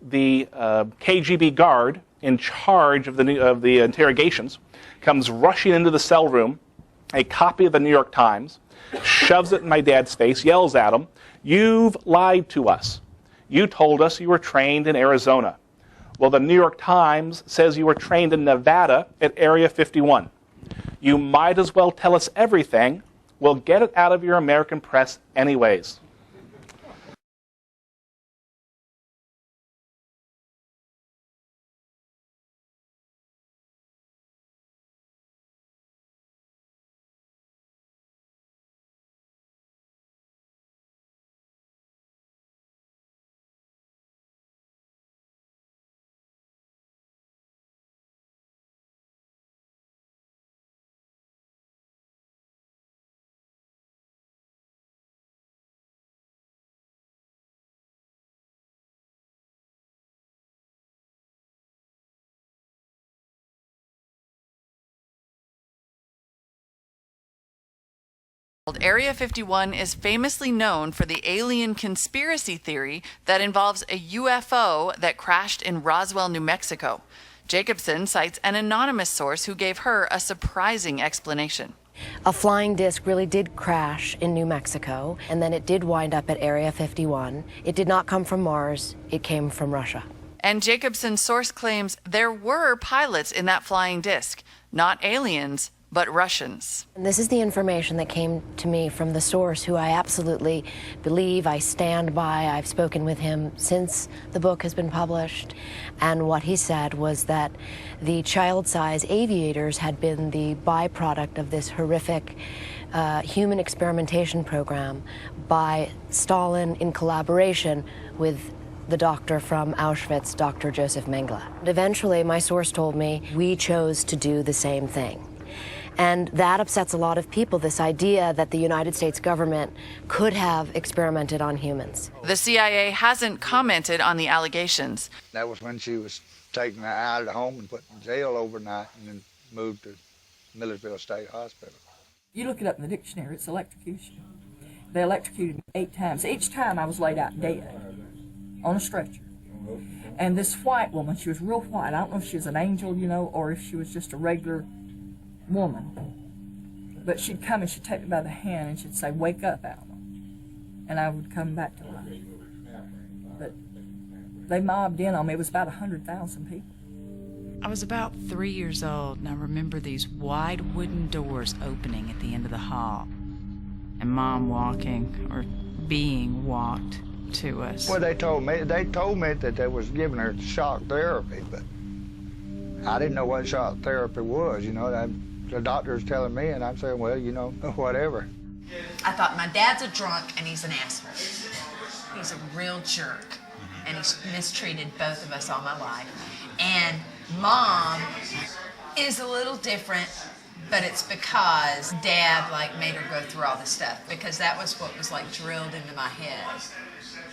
the KGB guard in charge of the interrogations comes rushing into the cell room, a copy of the New York Times, shoves it in my dad's face, yells at him, "You've lied to us. You told us you were trained in Arizona. Well, the New York Times says you were trained in Nevada at Area 51. You might as well tell us everything. We'll get it out of your American press anyways." Area 51 is famously known for the alien conspiracy theory that involves a UFO that crashed in Roswell, New Mexico. Jacobson cites an anonymous source who gave her a surprising explanation. A flying disc really did crash in New Mexico, and then it did wind up at Area 51. It did not come from Mars, it came from Russia. And Jacobson's source claims there were pilots in that flying disc, not aliens, but Russians. And this is the information that came to me from the source who I absolutely believe, I stand by. I've spoken with him since the book has been published. And what he said was that the child-size aviators had been the byproduct of this horrific human experimentation program by Stalin in collaboration with the doctor from Auschwitz, Dr. Joseph Mengele. And eventually, my source told me, we chose to do the same thing. And that upsets a lot of people, this idea that the United States government could have experimented on humans. The CIA hasn't commented on the allegations. That was when she was taken out of the home and put in jail overnight and then moved to Milledgeville State Hospital. You look it up in the dictionary, it's electrocution. They electrocuted me 8 times. Each time I was laid out dead on a stretcher. And this white woman, she was real white. I don't know if she was an angel, you know, or if she was just a regular woman. But she'd come and she'd take me by the hand and she'd say, "Wake up, Alma." And I would come back to life. But they mobbed in on me. It was about 100,000 people. I was about 3 years old, and I remember these wide wooden doors opening at the end of the hall, and Mom walking, or being walked, to us. Well, they told me that they was giving her shock therapy, but I didn't know what shock therapy was, you know. The doctor's telling me, and I'm saying, well, you know, whatever. I thought, my dad's a drunk and he's an asshole. He's a real jerk, and he's mistreated both of us all my life. And Mom is a little different, but it's because Dad made her go through all this stuff, because that was what was drilled into my head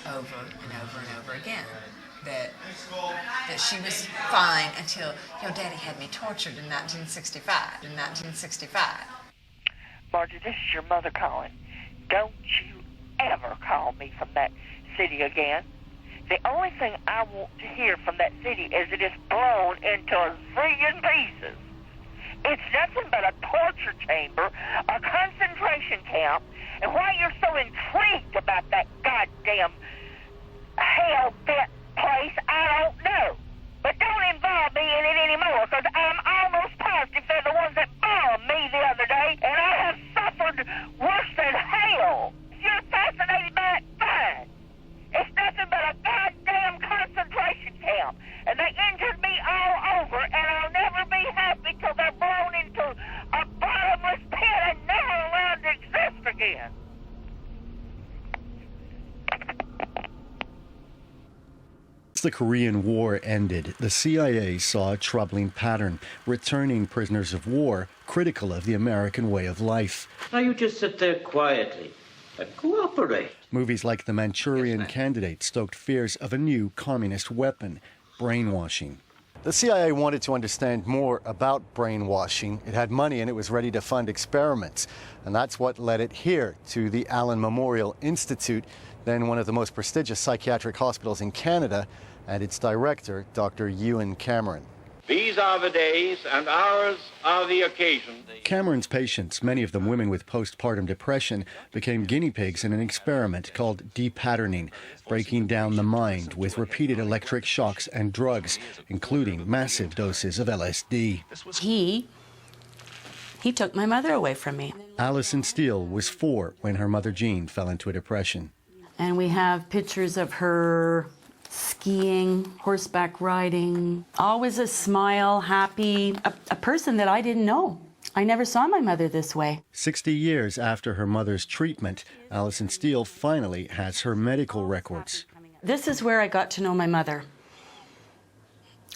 over and over and over again. That she was fine until, Daddy had me tortured in 1965. Margie, this is your mother calling. Don't you ever call me from that city again. The only thing I want to hear from that city is it is blown into a zillion pieces. It's nothing but a torture chamber, a concentration camp, and why you're so intrigued about that goddamn hell-bent place, I don't know. But don't involve me in it anymore, because I'm almost positive they're the ones that bombed me the other day, and I have suffered worse than hell. If you're fascinated by it, fine. It's nothing but a goddamn concentration camp, and they injured me all over, and I'll never be happy till they're blown into a bottomless pit and never allowed to exist again. As the Korean War ended, the CIA saw a troubling pattern, returning prisoners of war critical of the American way of life. Now you just sit there quietly and cooperate. Movies like The Manchurian Candidate stoked fears of a new communist weapon, brainwashing. The CIA wanted to understand more about brainwashing. It had money and it was ready to fund experiments. And that's what led it here to the Allen Memorial Institute, then one of the most prestigious psychiatric hospitals in Canada, and its director, Dr. Ewan Cameron. These are the days, and ours are the occasion. Cameron's patients, many of them women with postpartum depression, became guinea pigs in an experiment called depatterning, breaking down the mind with repeated electric shocks and drugs, including massive doses of LSD. He took my mother away from me. Alison Steele was 4 when her mother Jean fell into a depression. And we have pictures of her skiing, horseback riding, always a smile, happy, a person that I didn't know. I never saw my mother this way. 60 years after her mother's treatment, Alison Steele finally has her medical records. This is where I got to know my mother.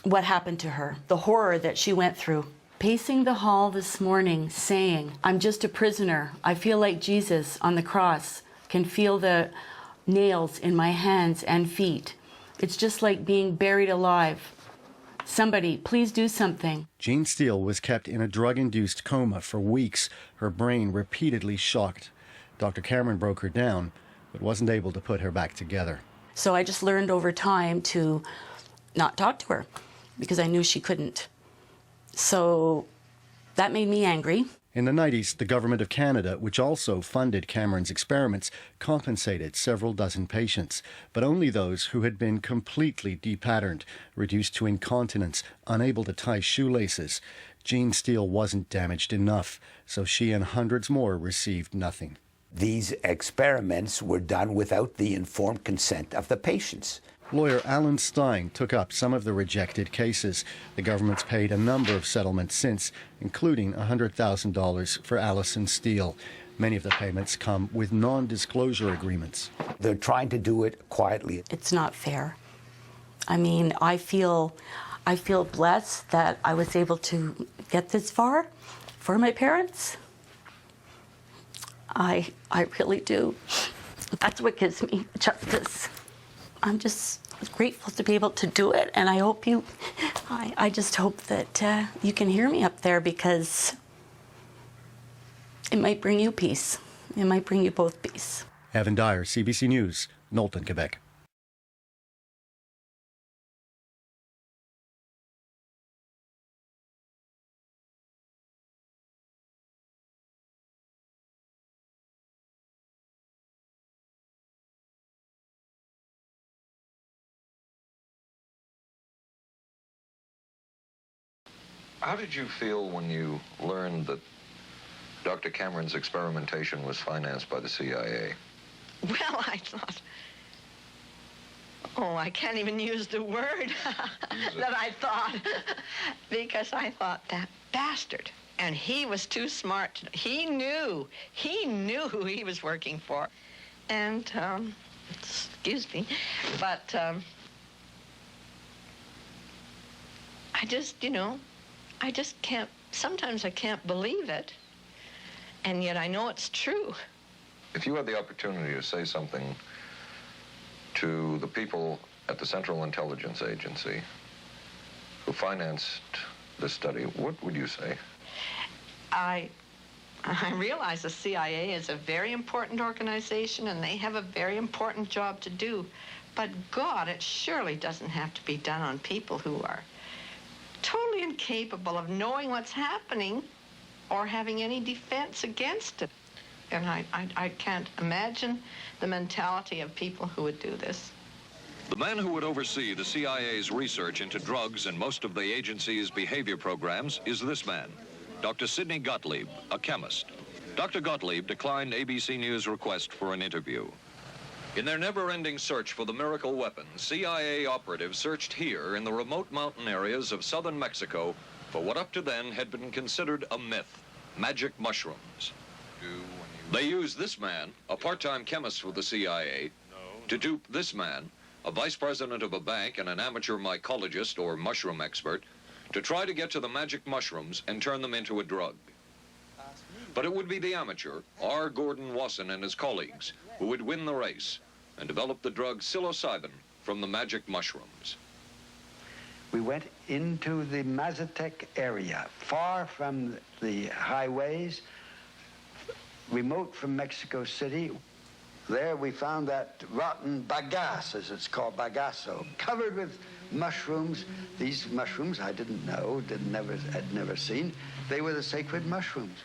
What happened to her, the horror that she went through. Pacing the hall this morning, saying, I'm just a prisoner. I feel like Jesus on the cross, can feel the nails in my hands and feet. It's just like being buried alive. Somebody, please do something. Jean Steele was kept in a drug-induced coma for weeks, her brain repeatedly shocked. Dr. Cameron broke her down, but wasn't able to put her back together. So I just learned over time to not talk to her, because I knew she couldn't. So that made me angry. In the 90s, the Government of Canada, which also funded Cameron's experiments, compensated several dozen patients, but only those who had been completely depatterned, reduced to incontinence, unable to tie shoelaces. Jean Steele wasn't damaged enough, so she and hundreds more received nothing. These experiments were done without the informed consent of the patients. Lawyer Alan Stein took up some of the rejected cases. The government's paid a number of settlements since, including $100,000 for Alison Steele. Many of the payments come with non-disclosure agreements. They're trying to do it quietly. It's not fair. I mean, I feel blessed that I was able to get this far for my parents. I really do. That's what gives me justice. I'm just grateful to be able to do it, and I hope I just hope that you can hear me up there, because it might bring you peace. It might bring you both peace. Evan Dyer, CBC News, Knowlton, Quebec. How did you feel when you learned that Dr. Cameron's experimentation was financed by the CIA? Well, I thought, oh, I can't even use the word that I thought, because I thought, that bastard. And he was too smart. He knew who he was working for. And, excuse me, but I just, I just can't, sometimes I can't believe it, and yet I know it's true. If you had the opportunity to say something to the people at the Central Intelligence Agency who financed this study, what would you say? I realize the CIA is a very important organization, and they have a very important job to do, but God, it surely doesn't have to be done on people who are totally incapable of knowing what's happening or having any defense against it. And I can't imagine the mentality of people who would do this. The man who would oversee the CIA's research into drugs and most of the agency's behavior programs is this man, Dr. Sidney Gottlieb, a chemist. Dr. Gottlieb declined ABC News' request for an interview. In their never-ending search for the miracle weapon, CIA operatives searched here in the remote mountain areas of southern Mexico for what up to then had been considered a myth, magic mushrooms. They used this man, a part-time chemist for the CIA, to dupe this man, a vice president of a bank and an amateur mycologist or mushroom expert, to try to get to the magic mushrooms and turn them into a drug. But it would be the amateur, R. Gordon Wasson and his colleagues, who would win the race and develop the drug psilocybin from the magic mushrooms. We went into the Mazatec area, far from the highways, remote from Mexico City. There we found that rotten bagasse, as it's called, bagasso, covered with mushrooms. These mushrooms I didn't know, had never seen. They were the sacred mushrooms.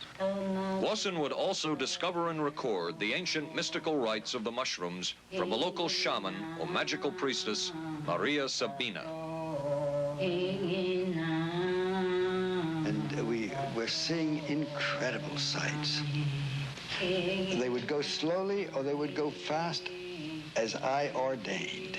Wasson would also discover and record the ancient mystical rites of the mushrooms from a local shaman or magical priestess, Maria Sabina. And we were seeing incredible sights. They would go slowly or they would go fast as I ordained.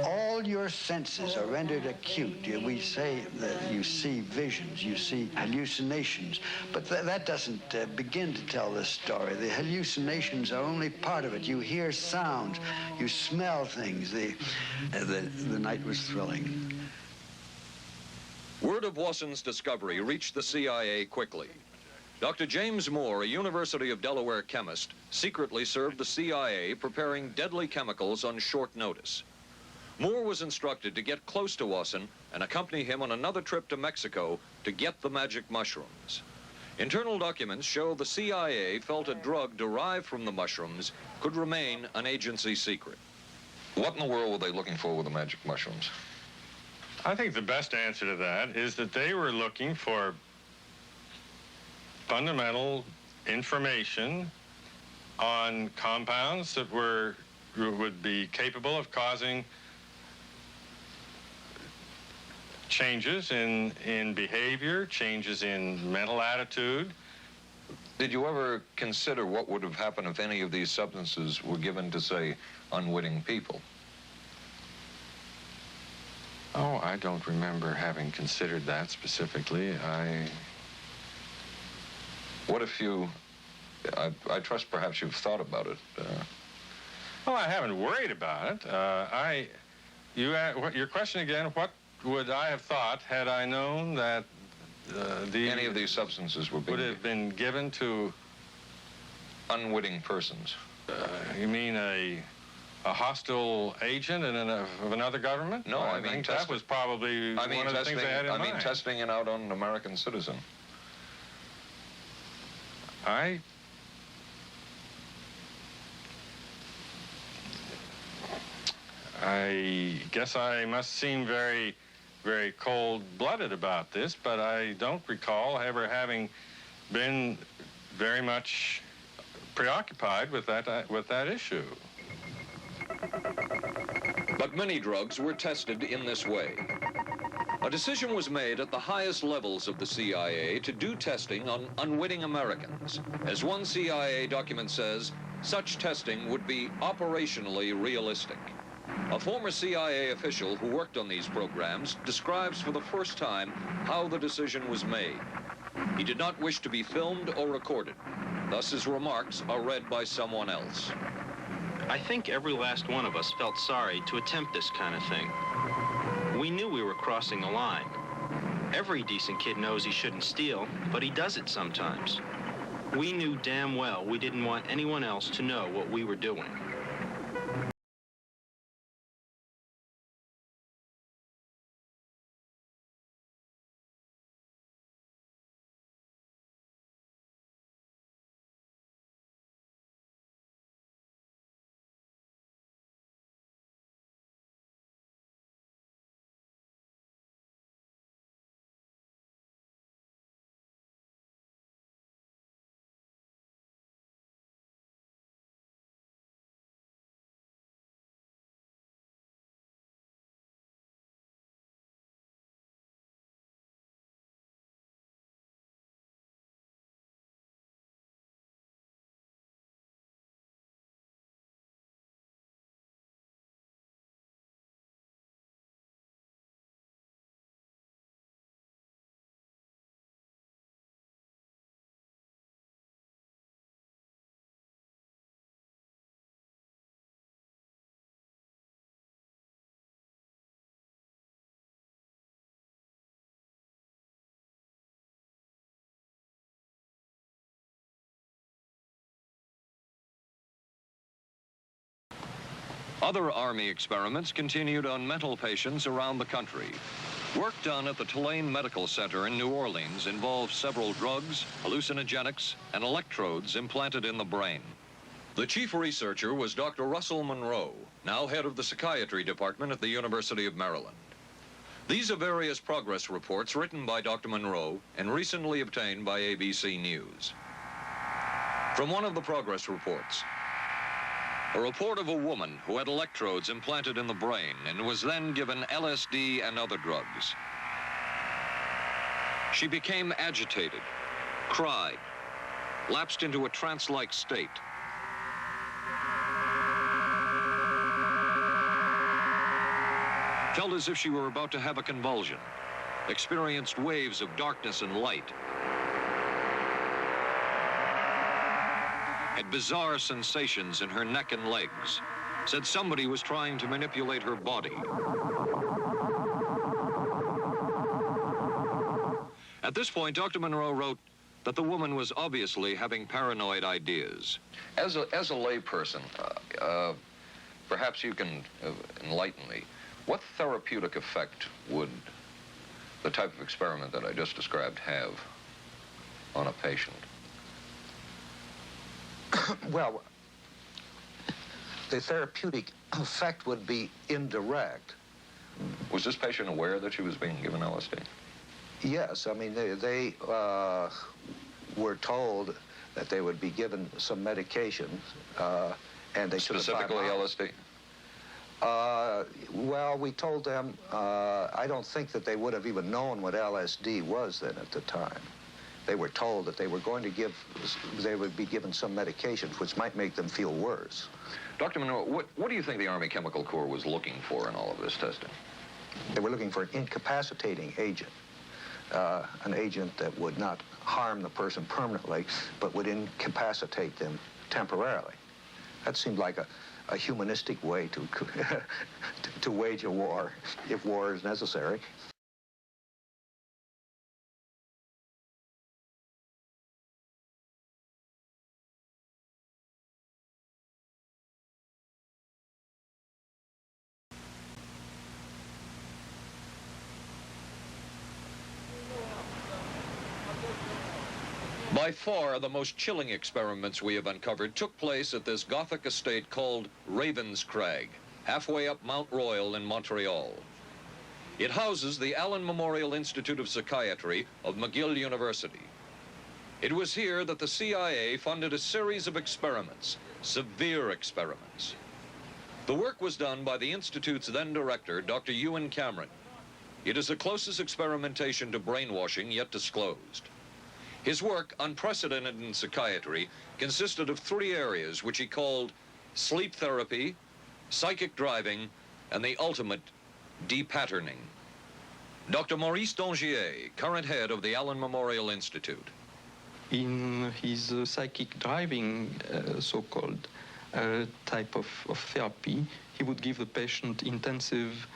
All your senses are rendered acute. We say that you see visions, you see hallucinations, but that doesn't begin to tell this story. The hallucinations are only part of it. You hear sounds, you smell things. The night was thrilling. Word of Wasson's discovery reached the CIA quickly. Dr. James Moore, a University of Delaware chemist, secretly served the CIA preparing deadly chemicals on short notice. Moore was instructed to get close to Wasson and accompany him on another trip to Mexico to get the magic mushrooms. Internal documents show the CIA felt a drug derived from the mushrooms could remain an agency secret. What in the world were they looking for with the magic mushrooms? I think the best answer to that is that they were looking for fundamental information on compounds that would be capable of causing changes in behavior, changes in mental attitude. Did you ever consider what would have happened if any of these substances were given to, say, unwitting people? Oh, I don't remember having considered that specifically. What if you, I trust perhaps you've thought about it. Well, I haven't worried about it. Your question again, what would I have thought had I known that any of these substances would have been given to unwitting persons? You mean a hostile agent of another government? No, I mean, that was probably one of the things they had in mind. I mean, testing it out on an American citizen. I guess I must seem very, very cold-blooded about this, but I don't recall ever having been very much preoccupied with that issue. But many drugs were tested in this way. A decision was made at the highest levels of the CIA to do testing on unwitting Americans. As one CIA document says, such testing would be operationally realistic. A former CIA official who worked on these programs describes for the first time how the decision was made. He did not wish to be filmed or recorded. Thus his remarks are read by someone else. I think every last one of us felt sorry to attempt this kind of thing. We knew we were crossing the line. Every decent kid knows he shouldn't steal, but he does it sometimes. We knew damn well we didn't want anyone else to know what we were doing. Other Army experiments continued on mental patients around the country. Work done at the Tulane Medical Center in New Orleans involved several drugs, hallucinogenics, and electrodes implanted in the brain. The chief researcher was Dr. Russell Monroe, now head of the psychiatry department at the University of Maryland. These are various progress reports written by Dr. Monroe and recently obtained by ABC News. From one of the progress reports, a report of a woman who had electrodes implanted in the brain and was then given LSD and other drugs. She became agitated, cried, lapsed into a trance-like state. Felt as if she were about to have a convulsion, experienced waves of darkness and light, had bizarre sensations in her neck and legs, said somebody was trying to manipulate her body. At this point, Dr. Monroe wrote that the woman was obviously having paranoid ideas. As a layperson, perhaps you can enlighten me. What therapeutic effect would the type of experiment that I just described have on a patient? Well, the therapeutic effect would be indirect. Was this patient aware that she was being given LSD? Yes, I mean, they were told that they would be given some medication, and they specifically LSD? Well, we told them, I don't think that they would have even known what LSD was then at the time. They were told that they were going to they would be given some medications which might make them feel worse. Dr. Monroe, what do you think the Army Chemical Corps was looking for in all of this testing? They were looking for an incapacitating agent, an agent that would not harm the person permanently, but would incapacitate them temporarily. That seemed like a humanistic way to wage a war, if war is necessary. By far, the most chilling experiments we have uncovered took place at this Gothic estate called Ravens Crag, halfway up Mount Royal in Montreal. It houses the Allen Memorial Institute of Psychiatry of McGill University. It was here that the CIA funded a series of experiments, severe experiments. The work was done by the Institute's then director, Dr. Ewan Cameron. It is the closest experimentation to brainwashing yet disclosed. His work, unprecedented in psychiatry, consisted of 3 areas which he called sleep therapy, psychic driving, and the ultimate depatterning. Dr. Maurice Dongier, current head of the Allen Memorial Institute. In his psychic driving, so-called type of therapy, he would give the patient intensive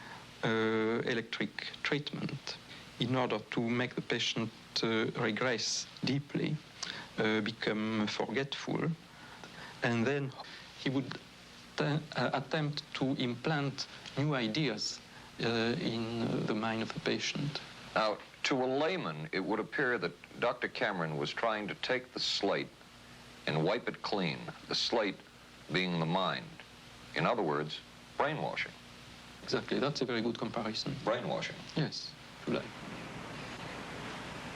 electric treatment in order to make the patient regress deeply, become forgetful, and then he would attempt to implant new ideas in the mind of the patient. Now, to a layman, it would appear that Dr. Cameron was trying to take the slate and wipe it clean, the slate being the mind. In other words, brainwashing. Exactly, that's a very good comparison. Brainwashing. Yes, if you like.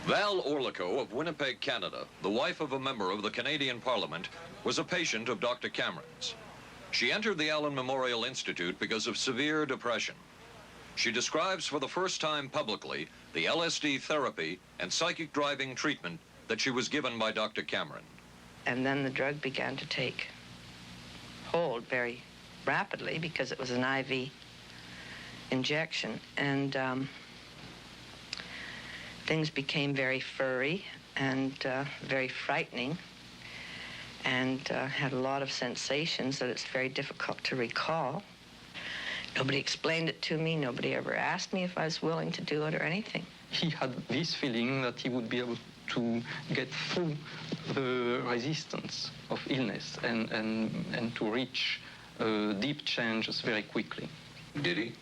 Val Orlico of Winnipeg, Canada, the wife of a member of the Canadian Parliament, was a patient of Dr. Cameron's. She entered the Allen Memorial Institute because of severe depression. She describes for the first time publicly the LSD therapy and psychic driving treatment that she was given by Dr. Cameron. And then the drug began to take hold very rapidly because it was an IV injection. And things became very furry and very frightening, and had a lot of sensations that it's very difficult to recall. Nobody explained it to me. Nobody ever asked me if I was willing to do it or anything. He had this feeling that he would be able to get through the resistance of illness and to reach deep changes very quickly. Did he?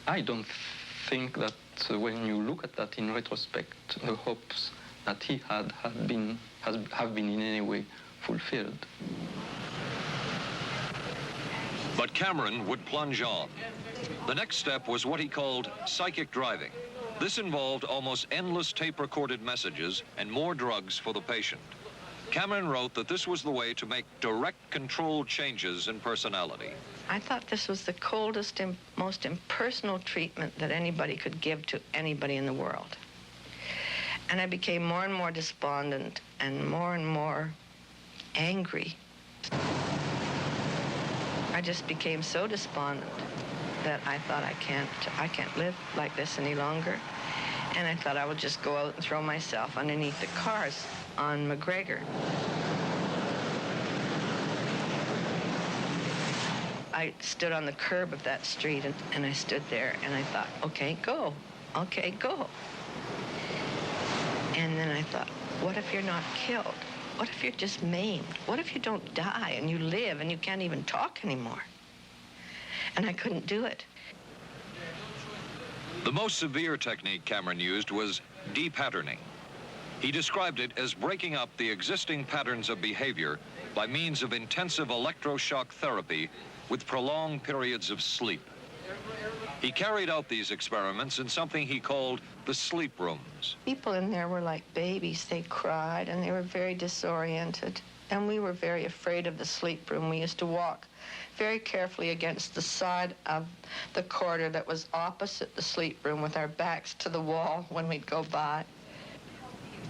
I don't think that when you look at that in retrospect, the hopes that he had have been in any way fulfilled. But Cameron would plunge on. The next step was what he called psychic driving. This involved almost endless tape-recorded messages and more drugs for the patient. Cameron wrote that this was the way to make direct controlled changes in personality. I thought this was the coldest and most impersonal treatment that anybody could give to anybody in the world. And I became more and more despondent and more angry. I just became so despondent that I thought I can't live like this any longer. And I thought I would just go out and throw myself underneath the cars on McGregor. I stood on the curb of that street and I stood there and I thought, okay, go. Okay, go. And then I thought, what if you're not killed? What if you're just maimed? What if you don't die and you live and you can't even talk anymore? And I couldn't do it. The most severe technique Cameron used was de-patterning. He described it as breaking up the existing patterns of behavior by means of intensive electroshock therapy with prolonged periods of sleep. He carried out these experiments in something he called the sleep rooms. People in there were like babies. They cried and they were very disoriented. And we were very afraid of the sleep room. We used to walk very carefully against the side of the corridor that was opposite the sleep room with our backs to the wall when we'd go by.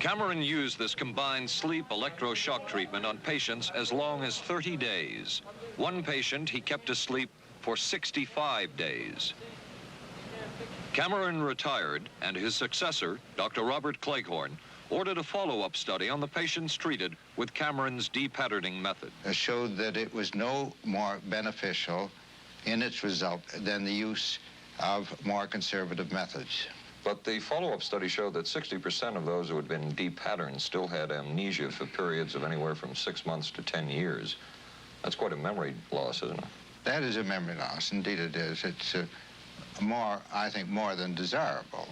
Cameron used this combined sleep electroshock treatment on patients as long as 30 days. One patient he kept asleep for 65 days. Cameron retired, and his successor, Dr. Robert Cleghorn, ordered a follow-up study on the patients treated with Cameron's de-patterning method. It showed that it was no more beneficial in its result than the use of more conservative methods. But the follow-up study showed that 60% of those who had been de-patterned still had amnesia for periods of anywhere from 6 months to 10 years. That's quite a memory loss, isn't it? That is a memory loss. Indeed it is. It's I think, more than desirable.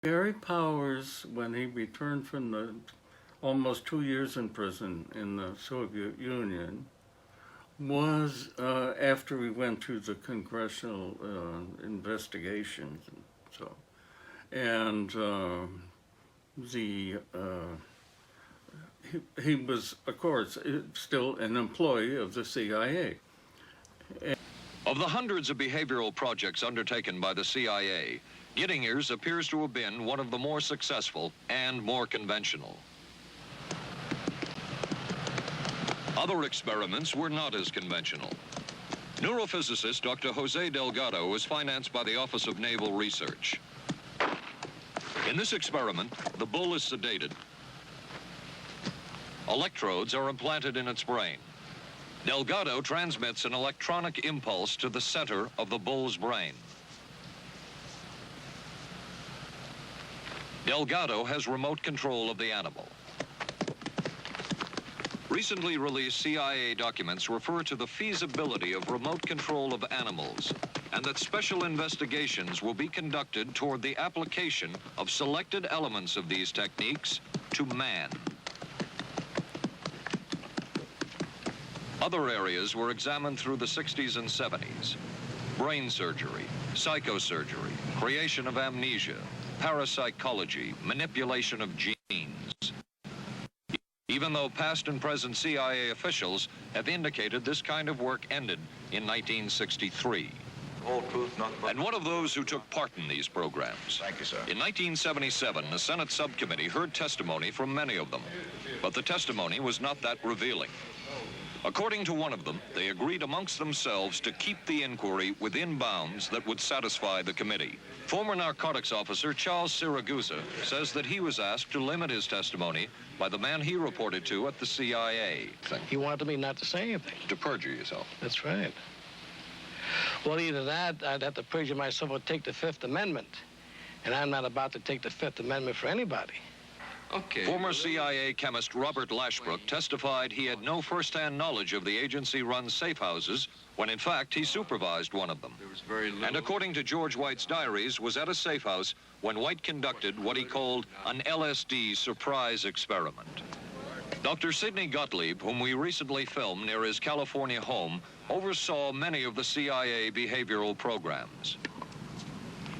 Gary Powers, when he returned from the almost 2 years in prison in the Soviet Union, was after we went through the congressional investigations and so, and he was, of course, still an employee of the CIA. Of the hundreds of behavioral projects undertaken by the CIA, Gittinger's appears to have been one of the more successful and more conventional. Other experiments were not as conventional. Neurophysicist Dr. Jose Delgado was financed by the Office of Naval Research. In this experiment, the bull is sedated. Electrodes are implanted in its brain. Delgado transmits an electronic impulse to the center of the bull's brain. Delgado has remote control of the animal. Recently released CIA documents refer to the feasibility of remote control of animals, and that special investigations will be conducted toward the application of selected elements of these techniques to man. Other areas were examined through the 60s and 70s. Brain surgery, psychosurgery, creation of amnesia, parapsychology, manipulation of genes. Even though past and present CIA officials have indicated this kind of work ended in 1963. Whole truth, nothing but... And one of those who took part in these programs. Thank you, sir. In 1977, the Senate subcommittee heard testimony from many of them, but the testimony was not that revealing. According to one of them, they agreed amongst themselves to keep the inquiry within bounds that would satisfy the committee. Former narcotics officer Charles Siragusa says that he was asked to limit his testimony by the man he reported to at the CIA. He wanted me not to say anything. To perjure yourself. That's right. Well, either that, I'd have to perjure myself or take the Fifth Amendment. And I'm not about to take the Fifth Amendment for anybody. Okay. Former CIA chemist Robert Lashbrook testified he had no first-hand knowledge of the agency-run safe houses when, in fact, he supervised one of them. There was very little... And according to George White's diaries, was at a safe house when White conducted what he called an LSD surprise experiment. Dr. Sidney Gottlieb, whom we recently filmed near his California home, oversaw many of the CIA behavioral programs.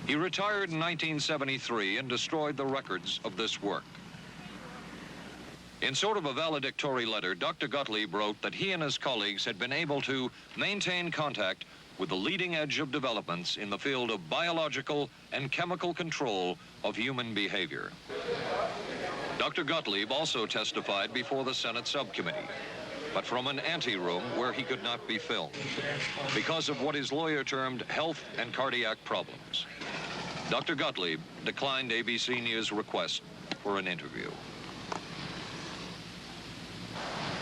He retired in 1973 and destroyed the records of this work. In sort of a valedictory letter, Dr. Gottlieb wrote that he and his colleagues had been able to maintain contact with the leading edge of developments in the field of biological and chemical control of human behavior. Dr. Gottlieb also testified before the Senate subcommittee, but from an anteroom where he could not be filmed because of what his lawyer termed health and cardiac problems. Dr. Gottlieb declined ABC News' request for an interview.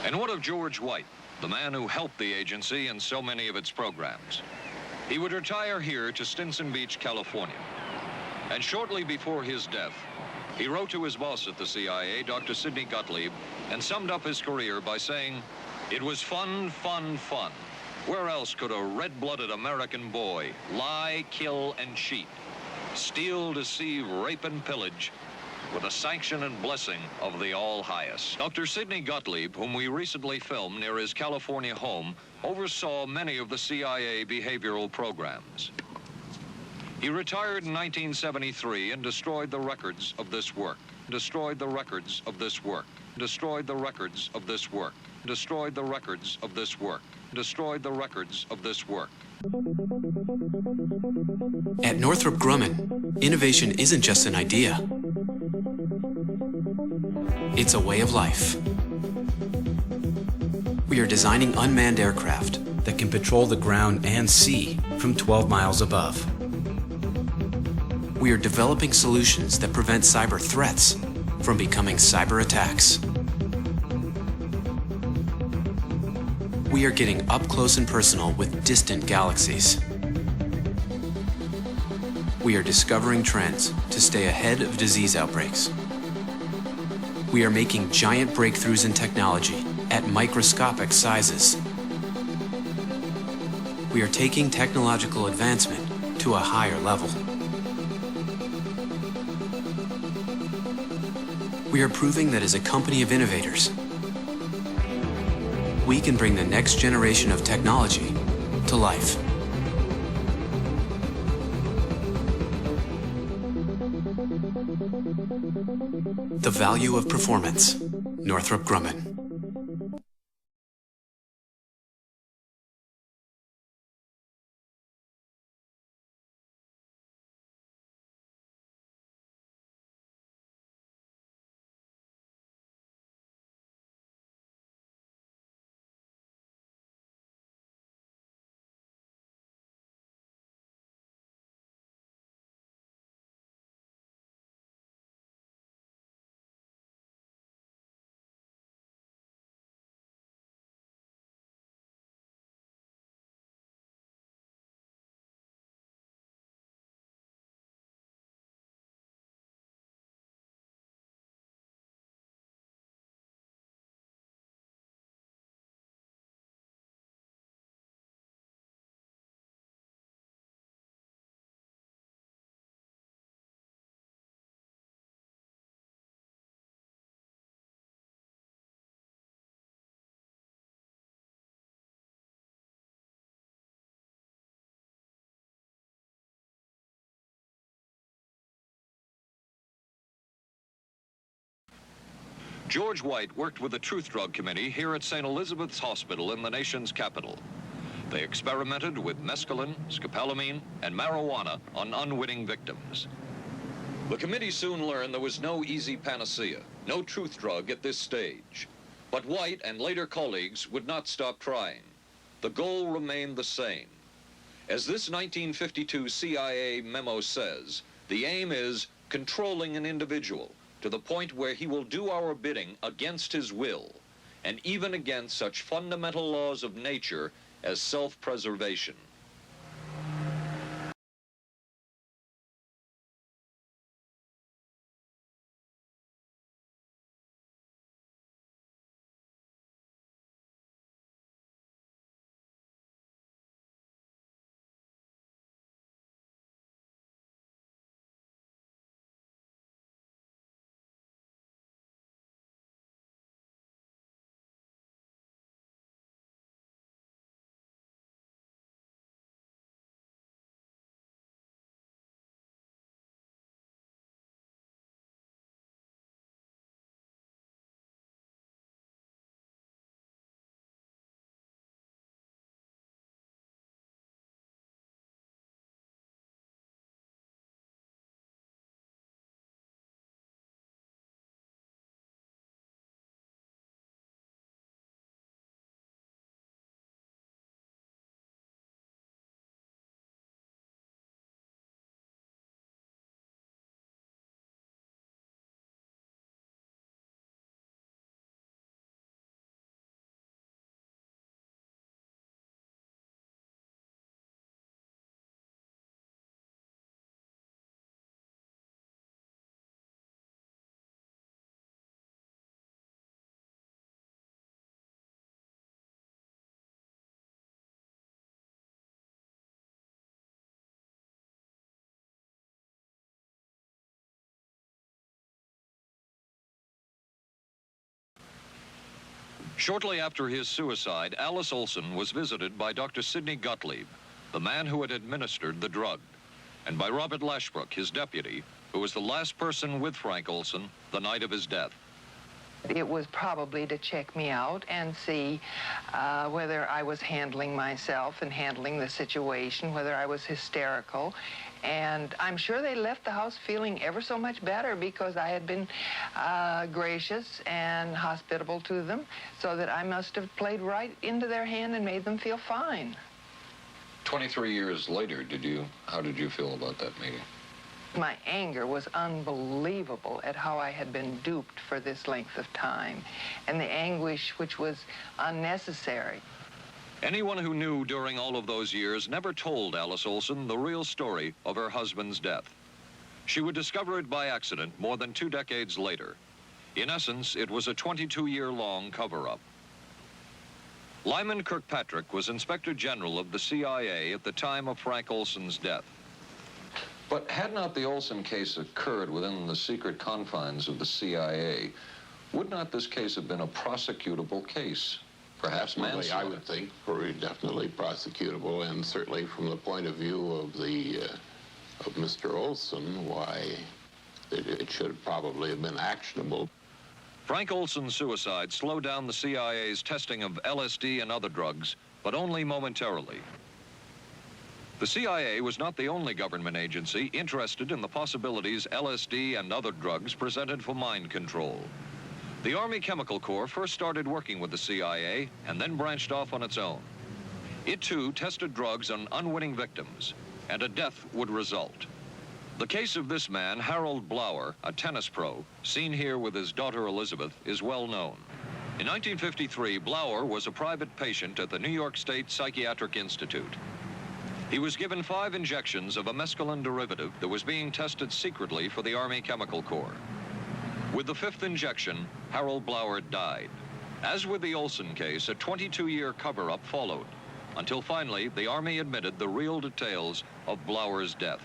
And what of George White, the man who helped the agency in so many of its programs? He would retire here to Stinson Beach, California. And shortly before his death, he wrote to his boss at the CIA, Dr. Sidney Gottlieb, and summed up his career by saying, "It was fun, fun, fun. Where else could a red-blooded American boy lie, kill, and cheat, steal, deceive, rape, and pillage, with the sanction and blessing of the All-Highest?" Dr. Sidney Gottlieb, whom we recently filmed near his California home, oversaw many of the CIA behavioral programs. He retired in 1973 and destroyed the records of this work. Destroyed the records of this work. Destroyed the records of this work. Destroyed the records of this work. Destroyed the records of this work. At Northrop Grumman, innovation isn't just an idea. It's a way of life. We are designing unmanned aircraft that can patrol the ground and sea from 12 miles above. We are developing solutions that prevent cyber threats from becoming cyber attacks. We are getting up close and personal with distant galaxies. We are discovering trends to stay ahead of disease outbreaks. We are making giant breakthroughs in technology at microscopic sizes. We are taking technological advancement to a higher level. We are proving that as a company of innovators, we can bring the next generation of technology to life. The value of performance. Northrop Grumman. George White worked with the Truth Drug Committee here at St. Elizabeth's Hospital in the nation's capital. They experimented with mescaline, scopolamine, and marijuana on unwitting victims. The committee soon learned there was no easy panacea, no truth drug at this stage. But White and later colleagues would not stop trying. The goal remained the same. As this 1952 CIA memo says, the aim is controlling an individual to the point where he will do our bidding against his will, and even against such fundamental laws of nature as self-preservation. Shortly after his suicide, Alice Olson was visited by Dr. Sidney Gottlieb, the man who had administered the drug, and by Robert Lashbrook, his deputy, who was the last person with Frank Olson the night of his death. It was probably to check me out and see whether I was handling myself and handling the situation, whether I was hysterical. And I'm sure they left the house feeling ever so much better because I had been gracious and hospitable to them, so that I must have played right into their hand and made them feel fine. 23 years later, how did you feel about that meeting? My anger was unbelievable at how I had been duped for this length of time, and the anguish which was unnecessary. Anyone who knew during all of those years never told Alice Olson the real story of her husband's death. She would discover it by accident more than 2 decades later. In essence, it was a 22-year-long cover-up. Lyman Kirkpatrick was Inspector General of the CIA at the time of Frank Olson's death. But had not the Olson case occurred within the secret confines of the CIA, would not this case have been a prosecutable case? Perhaps manslaughter? I would think definitely prosecutable, and certainly from the point of view of of Mr. Olson, why it should probably have been actionable. Frank Olson's suicide slowed down the CIA's testing of LSD and other drugs, but only momentarily. The CIA was not the only government agency interested in the possibilities LSD and other drugs presented for mind control. The Army Chemical Corps first started working with the CIA and then branched off on its own. It too tested drugs on unwitting victims, and a death would result. The case of this man, Harold Blower, a tennis pro, seen here with his daughter Elizabeth, is well known. In 1953, Blower was a private patient at the New York State Psychiatric Institute. He was given 5 injections of a mescaline derivative that was being tested secretly for the Army Chemical Corps. With the 5th injection, Harold Blower died. As with the Olson case, a 22-year cover-up followed, until finally the Army admitted the real details of Blower's death.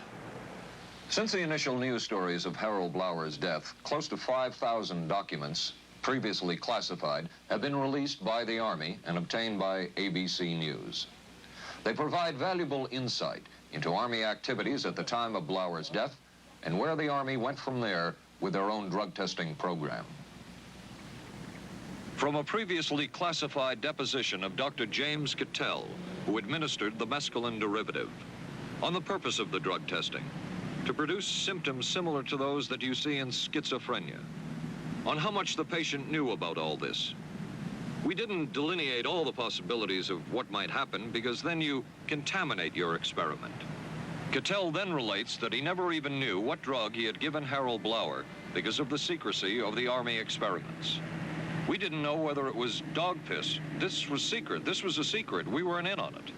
Since the initial news stories of Harold Blower's death, close to 5,000 documents, previously classified, have been released by the Army and obtained by ABC News. They provide valuable insight into Army activities at the time of Blower's death and where the Army went from there with their own drug testing program. From a previously classified deposition of Dr. James Cattell, who administered the mescaline derivative, on the purpose of the drug testing, to produce symptoms similar to those that you see in schizophrenia, on how much the patient knew about all this. We didn't delineate all the possibilities of what might happen because then you contaminate your experiment. Cattell then relates that he never even knew what drug he had given Harold Blauer because of the secrecy of the Army experiments. We didn't know whether it was dog piss. This was secret. This was a secret. We weren't in on it.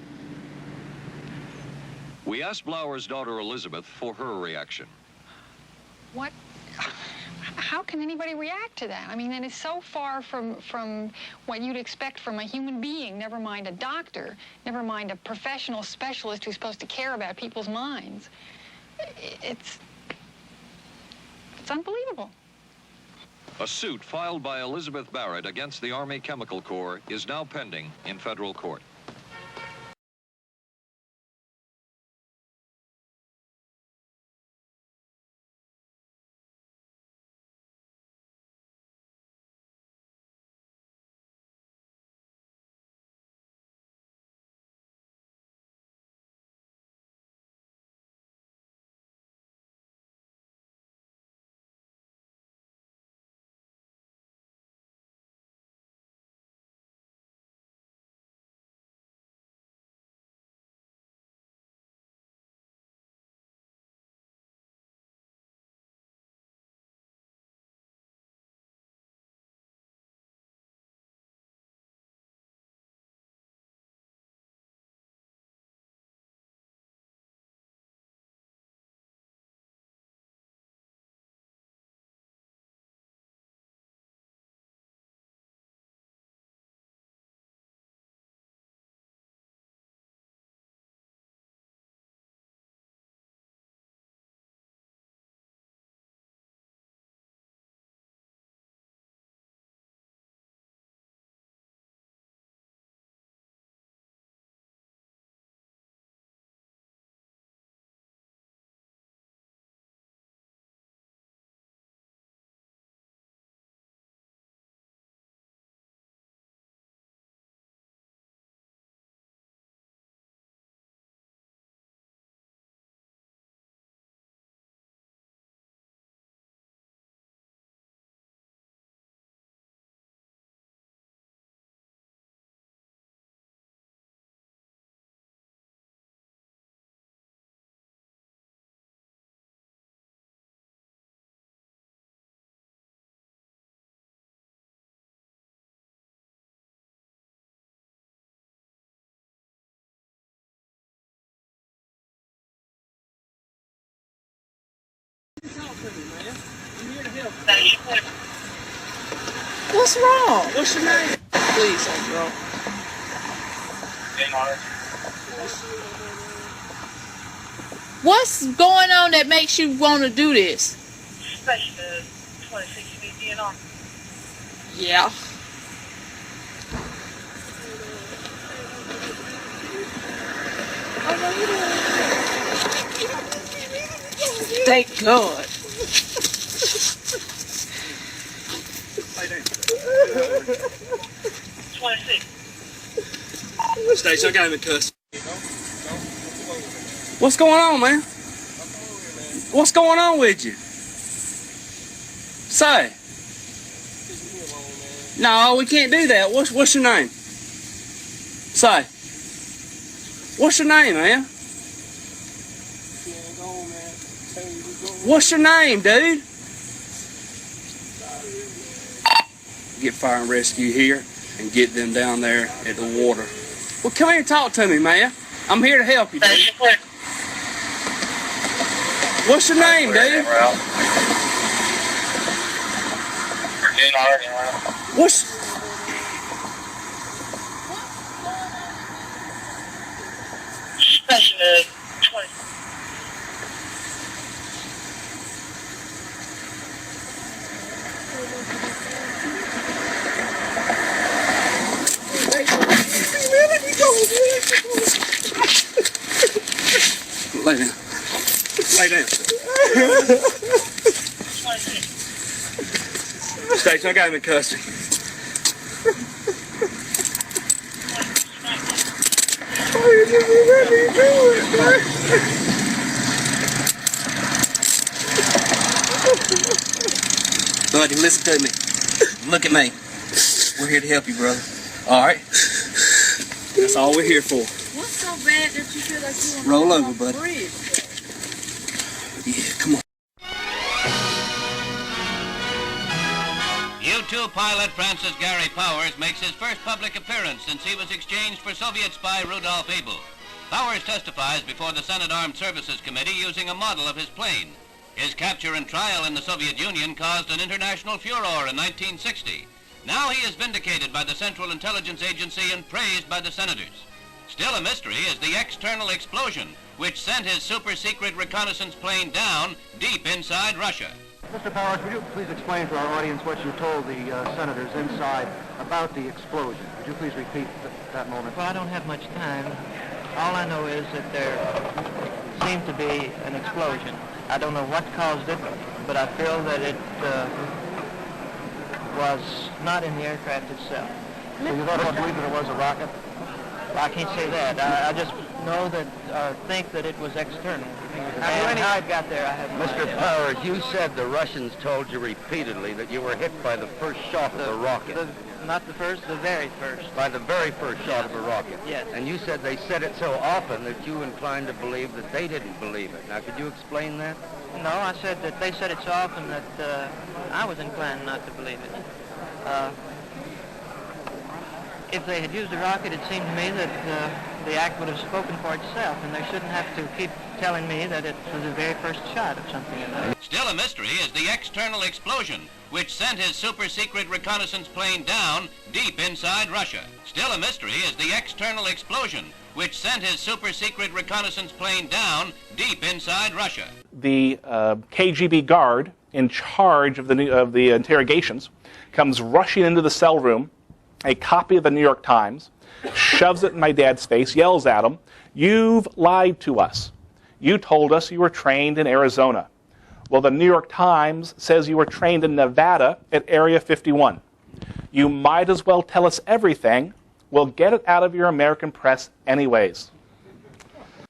We asked Blauer's daughter Elizabeth for her reaction. What? How can anybody react to that? I mean, that is so far from what you'd expect from a human being, never mind a doctor, never mind a professional specialist who's supposed to care about people's minds. It's unbelievable. A suit filed by Elizabeth Barrett against the Army Chemical Corps is now pending in federal court. What's wrong? What's your name? Please, I'm wrong. What's going on that makes you want to do this? Especially the 26 DNR. Yeah. Thank God. Stacy, I got him in custody. What's going on, man? What's going on with you? Say. No, we can't do that. What's your name? Say. What's your name, man? What's your name, dude? Get fire and rescue here and get them down there at the water. Well, come here and talk to me, man. I'm here to help you, dude. What's your name, dude? What's... Special 20. Lay down. Lay down. Stacy, I got him in custody. Buddy, listen to me. Look at me. We're here to help you, brother. All right? That's all we're here for. What's so bad that you feel like you want to Roll fall over, off buddy. the bridge? Yeah, come on. U-2 pilot Francis Gary Powers makes his first public appearance since he was exchanged for Soviet spy Rudolf Abel. Powers testifies before the Senate Armed Services Committee using a model of his plane. His capture and trial in the Soviet Union caused an international furor in 1960. Now he is vindicated by the Central Intelligence Agency and praised by the senators. Still a mystery is the external explosion, which sent his super-secret reconnaissance plane down deep inside Russia. Mr. Powers, would you please explain to our audience what you told the senators inside about the explosion? Would you please repeat that moment? Well, I don't have much time. All I know is that there seemed to be an explosion. I don't know what caused it, but I feel that it was not in the aircraft itself. So you don't believe that it was a rocket? Well, I can't say that. I just know that, think that it was external. And how it got there, I have no Mr. idea. Powers, you said the Russians told you repeatedly that you were hit by the first shot of a rocket. Not the first, the very first. By the very first shot of a rocket. Yes. And you said they said it so often that you inclined to believe that they didn't believe it. Now, could you explain that? No, I said that they said it so often that I was inclined not to believe it. If they had used a rocket, it seemed to me that the act would have spoken for itself, and they shouldn't have to keep telling me that it was the very first shot of something in there. Still a mystery is the external explosion, which sent his super-secret reconnaissance plane down deep inside Russia. Still a mystery is the external explosion, which sent his super-secret reconnaissance plane down deep inside Russia. The KGB guard in charge of the interrogations comes rushing into the cell room, a copy of the New York Times, shoves it in my dad's face, yells at him, "You've lied to us. You told us you were trained in Arizona. Well, the New York Times says you were trained in Nevada at Area 51. You might as well tell us everything. We'll get it out of your American press anyways.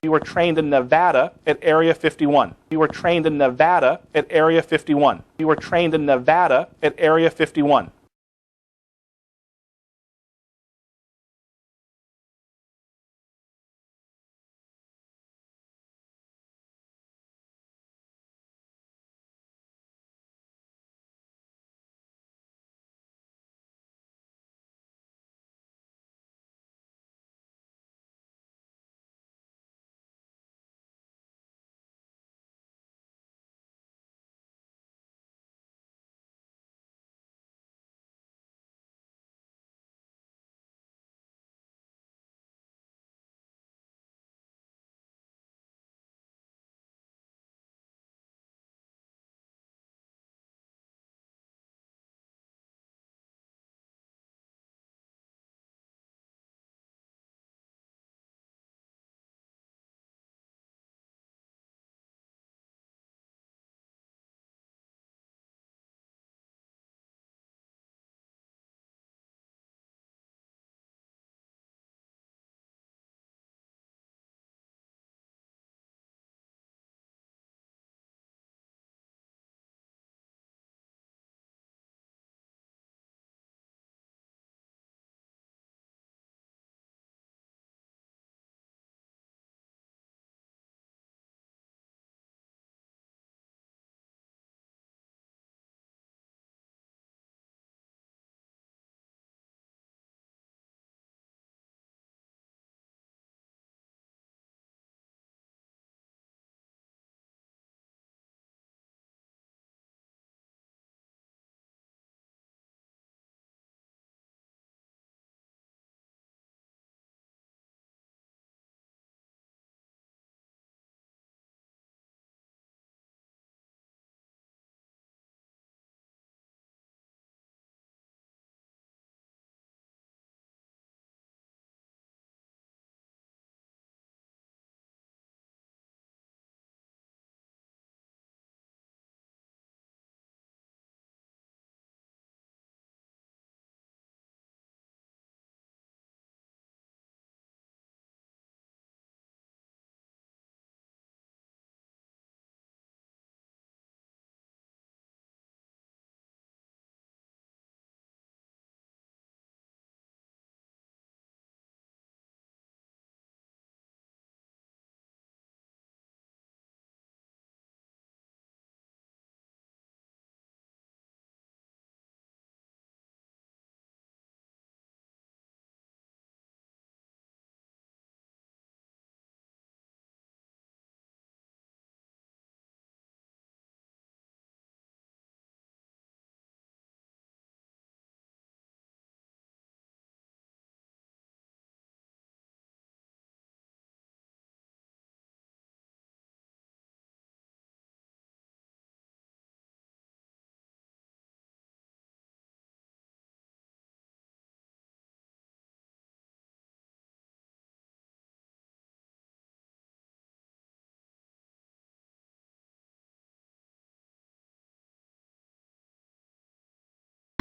You were trained in Nevada at Area 51. You were trained in Nevada at Area 51. You were trained in Nevada at Area 51.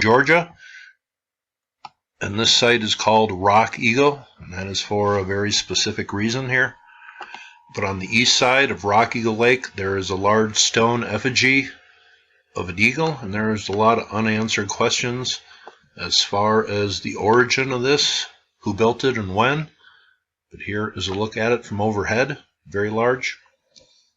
Georgia. And this site is called Rock Eagle, and that is for a very specific reason here. But on the east side of Rock Eagle Lake, there is a large stone effigy of an eagle, and there is a lot of unanswered questions as far as the origin of this, who built it and when. But here is a look at it from overhead, very large.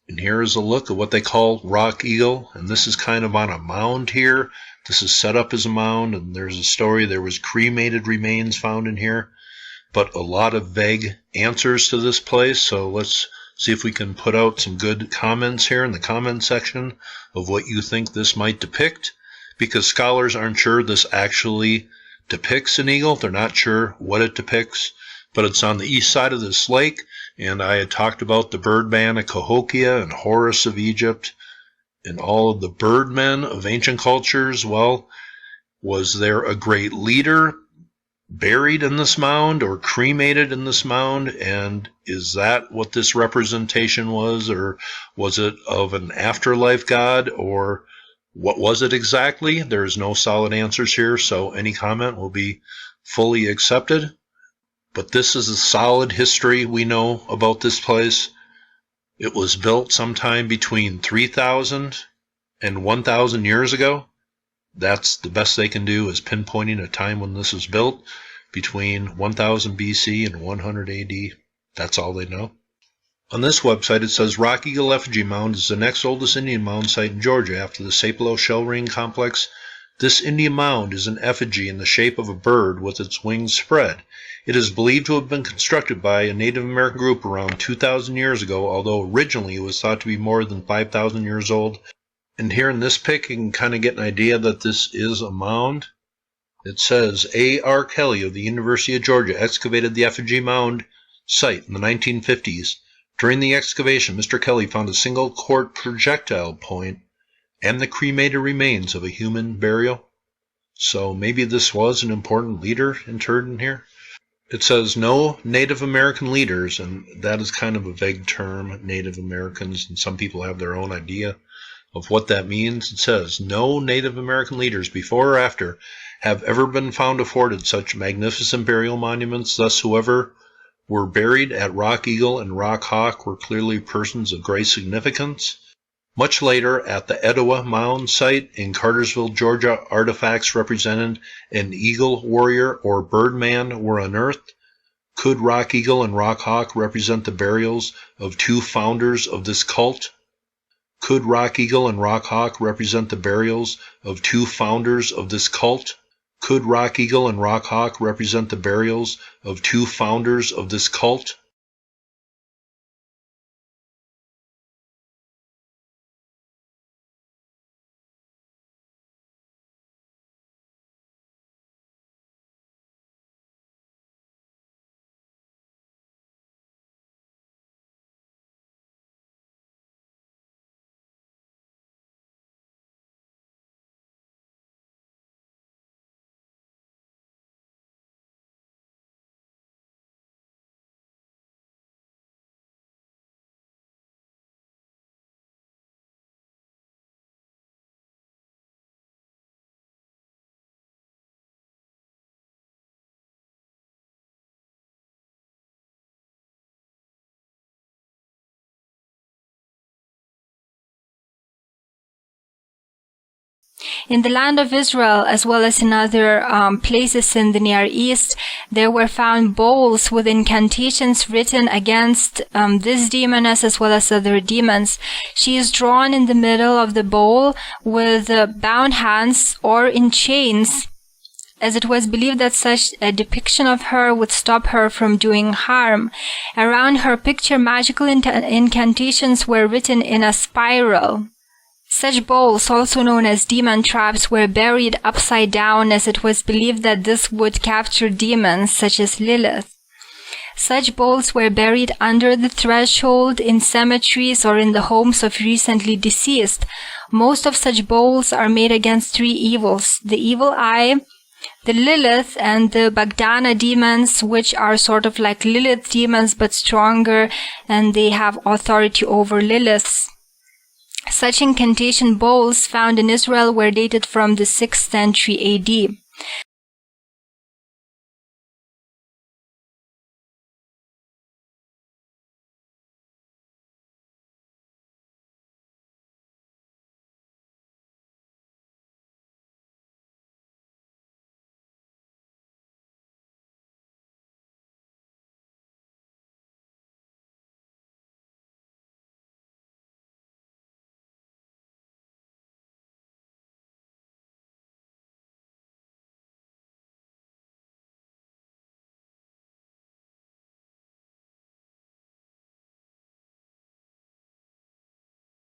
And here is a look at what they call Rock Eagle, and this is kind of on a mound here. This is set up as a mound, and there's a story there was cremated remains found in here, but a lot of vague answers to this place. So let's see if we can put out some good comments here in the comment section of what you think this might depict, because scholars aren't sure this actually depicts an eagle. They're not sure what it depicts, but it's on the east side of this lake. And I had talked about the birdman of Cahokia and Horus of Egypt and all of the birdmen of ancient cultures. Well, was there a great leader buried in this mound or cremated in this mound? And is that what this representation was? Or was it of an afterlife god? Or what was it exactly? There's no solid answers here, so any comment will be fully accepted. But this is a solid history we know about this place. It was built sometime between 3,000 and 1,000 years ago. That's the best they can do, is pinpointing a time when this was built, between 1000 BC and 100 AD. That's all they know. On this website it says Rock Eagle Effigy Mound is the next oldest Indian mound site in Georgia after the Sapelo Shell Ring Complex. This Indian mound is an effigy in the shape of a bird with its wings spread. It is believed to have been constructed by a Native American group around 2,000 years ago, although originally it was thought to be more than 5,000 years old. And here in this pic, you can kind of get an idea that this is a mound. It says, A.R. Kelly of the University of Georgia excavated the effigy mound site in the 1950s. During the excavation, Mr. Kelly found a single quart projectile point and the cremated remains of a human burial. So maybe this was an important leader interred in here. It says no Native American leaders, and that is kind of a vague term, Native Americans, and some people have their own idea of what that means. It says no Native American leaders before or after have ever been found afforded such magnificent burial monuments. Thus, whoever were buried at Rock Eagle and Rock Hawk were clearly persons of great significance. Much later, at the Etowah Mound site in Cartersville, Georgia, artifacts represented an eagle warrior or birdman were unearthed. Could Rock Eagle and Rock Hawk represent the burials of two founders of this cult? Could Rock Eagle and Rock Hawk represent the burials of two founders of this cult? Could Rock Eagle and Rock Hawk represent the burials of two founders of this cult? In the land of Israel, as well as in other places in the Near East, there were found bowls with incantations written against this demoness as well as other demons. She is drawn in the middle of the bowl with bound hands or in chains, as it was believed that such a depiction of her would stop her from doing harm. Around her picture, magical incantations were written in a spiral. Such bowls, also known as demon traps, were buried upside down, as it was believed that this would capture demons such as Lilith. Such bowls were buried under the threshold, in cemeteries, or in the homes of recently deceased. Most of such bowls are made against three evils: the evil eye, the Lilith, and the Bagdana demons, which are sort of like Lilith demons but stronger, and they have authority over Liliths. Such incantation bowls found in Israel were dated from the 6th century AD.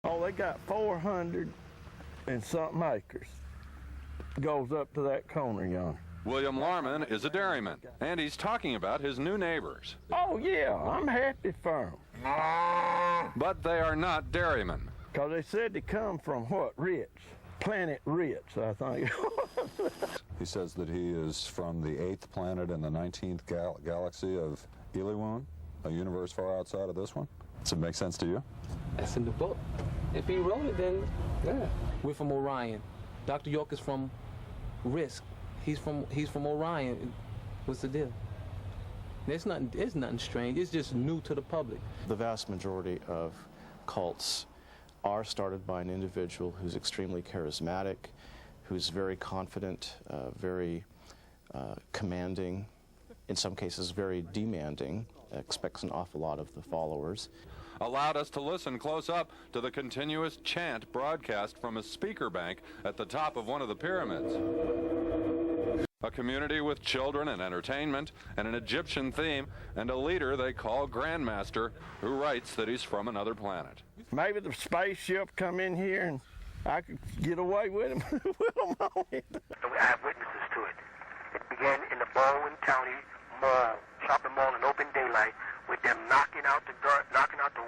Oh, they got 400 and something acres. Goes up to that corner yonder. William Larman is a dairyman, and he's talking about his new neighbors. Oh, yeah, I'm happy for them. But they are not dairymen. Because they said they come from what? Rich. Planet Rich, I think. He says that he is from the 8th planet in the 19th galaxy of Eliwan, a universe far outside of this one. Does it make sense to you? That's in the book. If he wrote it, then yeah. We're from Orion. Dr. York is from Risk. He's from Orion. What's the deal? There's nothing strange. It's just new to the public. The vast majority of cults are started by an individual who's extremely charismatic, who's very confident, very commanding, in some cases very demanding, expects an awful lot of the followers. Allowed us to listen close up to the continuous chant broadcast from a speaker bank at the top of one of the pyramids. A community with children and entertainment and an Egyptian theme and a leader they call Grandmaster who writes that he's from another planet. Maybe the spaceship come in here and I could get away with him. I have witnesses to it. It began in the Baldwin County Mall, shopping mall in open daylight, with them knocking out the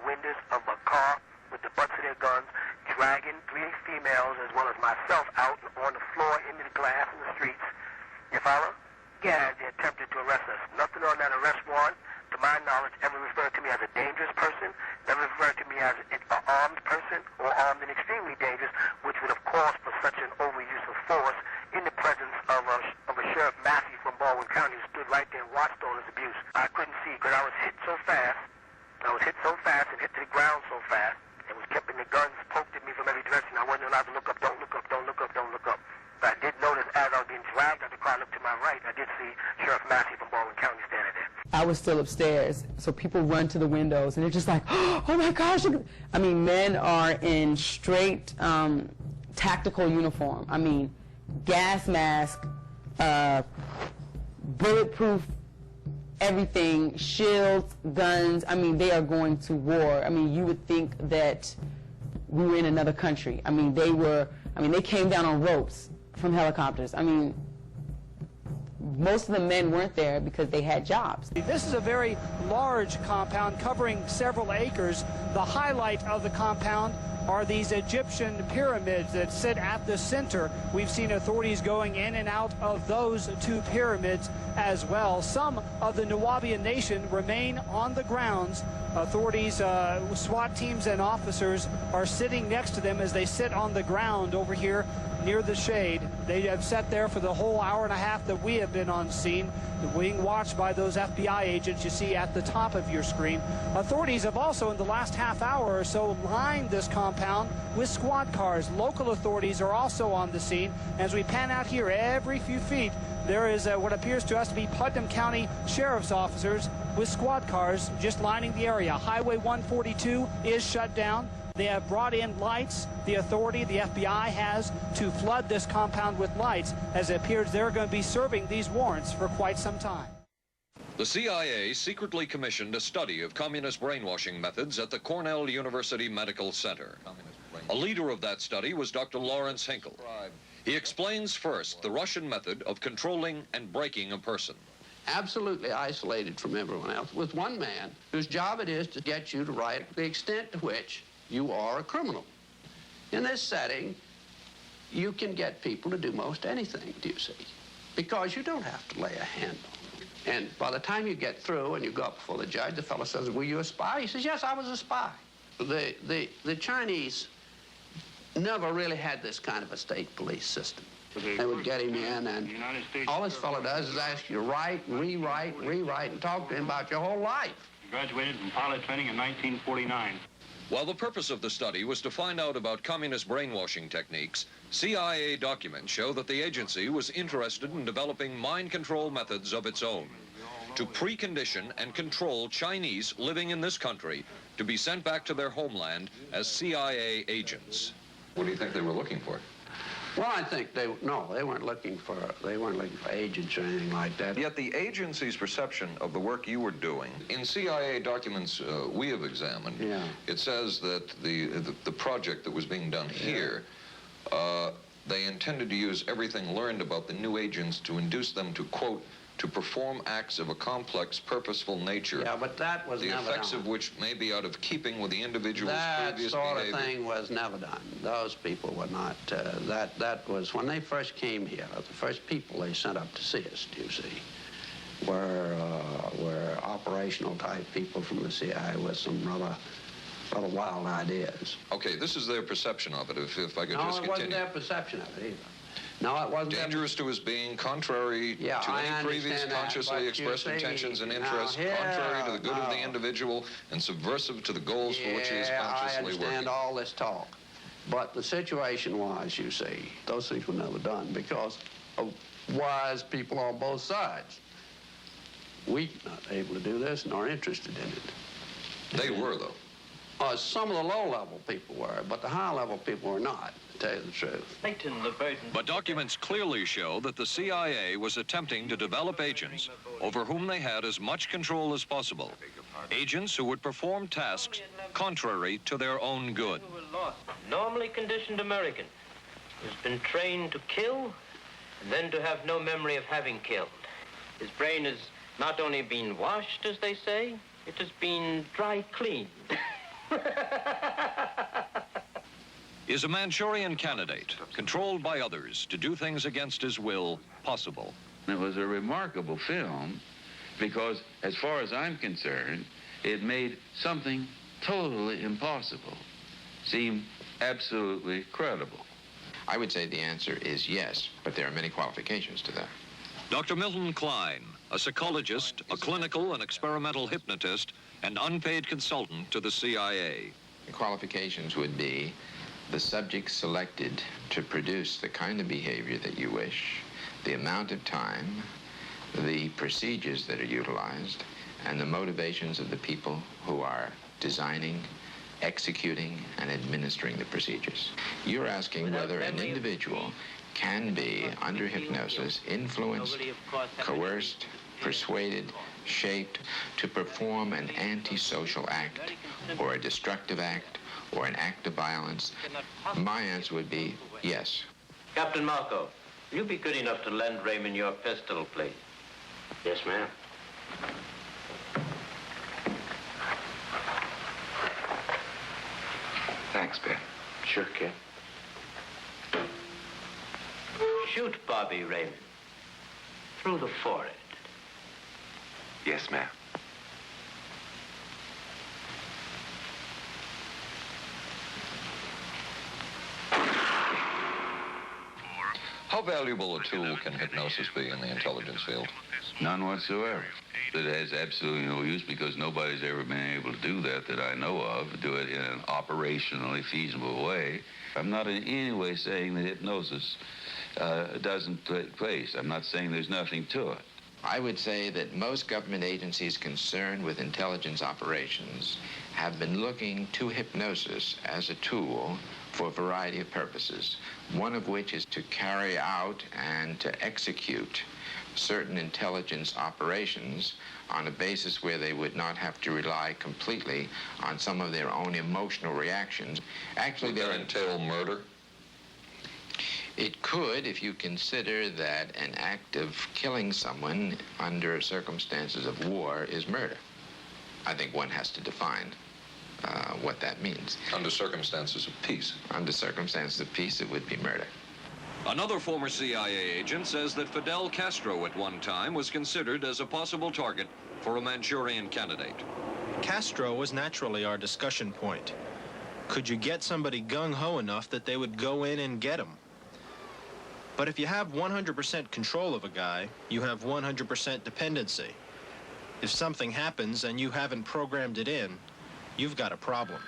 windows of a car with the butts of their guns, dragging 3 females as well as myself out on the floor into the glass in the streets. You follow? Yeah, they attempted to arrest us. Nothing on that arrest warrant, to my knowledge, ever referred to me as a dangerous person, never referred to me as an armed person or armed and extremely dangerous, which would have caused for such an overuse of force in the presence of a Sheriff Massey from Baldwin County who stood right there and watched all this abuse. I couldn't see because I was hit so fast. And hit to the ground so fast. And was kept in the guns poked at me from every direction. I wasn't allowed to look up. Don't look up, don't look up, don't look up. But I did notice as I was being dragged out the car, I looked to my right, I did see Sheriff Massey from Baldwin County standing there. I was still upstairs, so people run to the windows, and they're just like, oh my gosh. I mean, men are in straight tactical uniform. I mean, gas mask, bulletproof everything, shields, guns. I mean, they are going to war. I mean, you would think that we were in another country. I mean, they came down on ropes from helicopters. I mean, most of the men weren't there because they had jobs. This is a very large compound covering several acres. The highlight of the compound are these Egyptian pyramids that sit at the center. We've seen authorities going in and out of those 2 pyramids as well. Some of the Nuwaubian nation remain on the grounds. Authorities, SWAT teams and officers are sitting next to them as they sit on the ground over here near the shade. They have sat there for the whole hour and a half that we have been on scene, being watched by those FBI agents you see at the top of your screen. Authorities have also, in the last half hour or so, lined this compound with squad cars. Local authorities are also on the scene. As we pan out here, every few feet, there is what appears to us to be Putnam County Sheriff's officers with squad cars just lining the area. Highway 142 is shut down. They have brought in lights. The authority, the FBI, has to flood this compound with lights, as it appears they're going to be serving these warrants for quite some time. The CIA secretly commissioned a study of communist brainwashing methods at the Cornell University Medical Center. A leader of that study was Dr. Lawrence Hinkle. He explains first the Russian method of controlling and breaking a person. Absolutely isolated from everyone else, with one man whose job it is to get you to write the extent to which you are a criminal. In this setting, you can get people to do most anything, do you see? Because you don't have to lay a hand on them. And by the time you get through and you go up before the judge, the fellow says, were you a spy? He says, yes, I was a spy. The Chinese never really had this kind of a state police system. They would get him in, and all this fellow does is ask you to write, rewrite, and talk to him about your whole life. Graduated from pilot training in 1949. While the purpose of the study was to find out about communist brainwashing techniques, CIA documents show that the agency was interested in developing mind control methods of its own to precondition and control Chinese living in this country to be sent back to their homeland as CIA agents. What do you think they were looking for? Well, I think they weren't looking for agents or anything like that. Yet the agency's perception of the work you were doing, in CIA documents we have examined, it says that the project that was being done here, they intended to use everything learned about the new agents to induce them to, quote, to perform acts of a complex, purposeful nature. Yeah, but that was never done. The effects of which may be out of keeping with the individual's previous That behavior. sort of thing was never done. Those people were not, that was, when they first came here, the first people they sent up to see us, you see, were operational type people from the CIA with some rather wild ideas. Okay, this is their perception of it, if I could just continue. No, it wasn't their perception of it either. No, it wasn't. Dangerous to his being, contrary to any previous consciously expressed intentions and interests, contrary to the good of the individual, and subversive to the goals for which he is consciously working. I understand all this talk. But the situation was, you see, those things were never done because of wise people on both sides. We were not able to do this nor interested in it. They were, though. Some of the low-level people were, but the high-level people were not, to tell you the truth. But documents clearly show that the CIA was attempting to develop agents over whom they had as much control as possible. Agents who would perform tasks contrary to their own good. Normally conditioned American who's been trained to kill and then to have no memory of having killed. His brain has not only been washed, as they say, it has been dry cleaned. Is a Manchurian candidate, controlled by others to do things against his will, possible? It was a remarkable film because, as far as I'm concerned, it made something totally impossible seem absolutely credible. I would say the answer is yes, but there are many qualifications to that. Dr. Milton Klein, a psychologist, a clinical and experimental hypnotist, and unpaid consultant to the CIA. The qualifications would be the subject selected to produce the kind of behavior that you wish, the amount of time, the procedures that are utilized, and the motivations of the people who are designing, executing, and administering the procedures. You're asking whether an individual can be, under hypnosis, influenced, coerced, persuaded, shaped to perform an antisocial act, or a destructive act, or an act of violence. My answer would be yes. Captain Marco, will you be good enough to lend Raymond your pistol, please? Yes, ma'am. Thanks, Ben. Sure, kid. Shoot Bobby Raymond. Through the forehead. Yes, ma'am. How valuable a tool can hypnosis be in the intelligence field? None whatsoever. It has absolutely no use because nobody's ever been able to do that I know of, do it in an operationally feasible way. I'm not in any way saying that hypnosis doesn't take place. I'm not saying there's nothing to it. I would say that most government agencies concerned with intelligence operations have been looking to hypnosis as a tool for a variety of purposes, one of which is to carry out and to execute certain intelligence operations on a basis where they would not have to rely completely on some of their own emotional reactions. Actually, would that entail murder? It could, if you consider that an act of killing someone under circumstances of war is murder. I think one has to define what that means. Under circumstances of peace? Under circumstances of peace, it would be murder. Another former CIA agent says that Fidel Castro at one time was considered as a possible target for a Manchurian candidate. Castro was naturally our discussion point. could you get somebody gung-ho enough that they would go in and get him? But if you have 100% control of a guy, you have 100% dependency. If something happens and you haven't programmed it in, you've got a problem.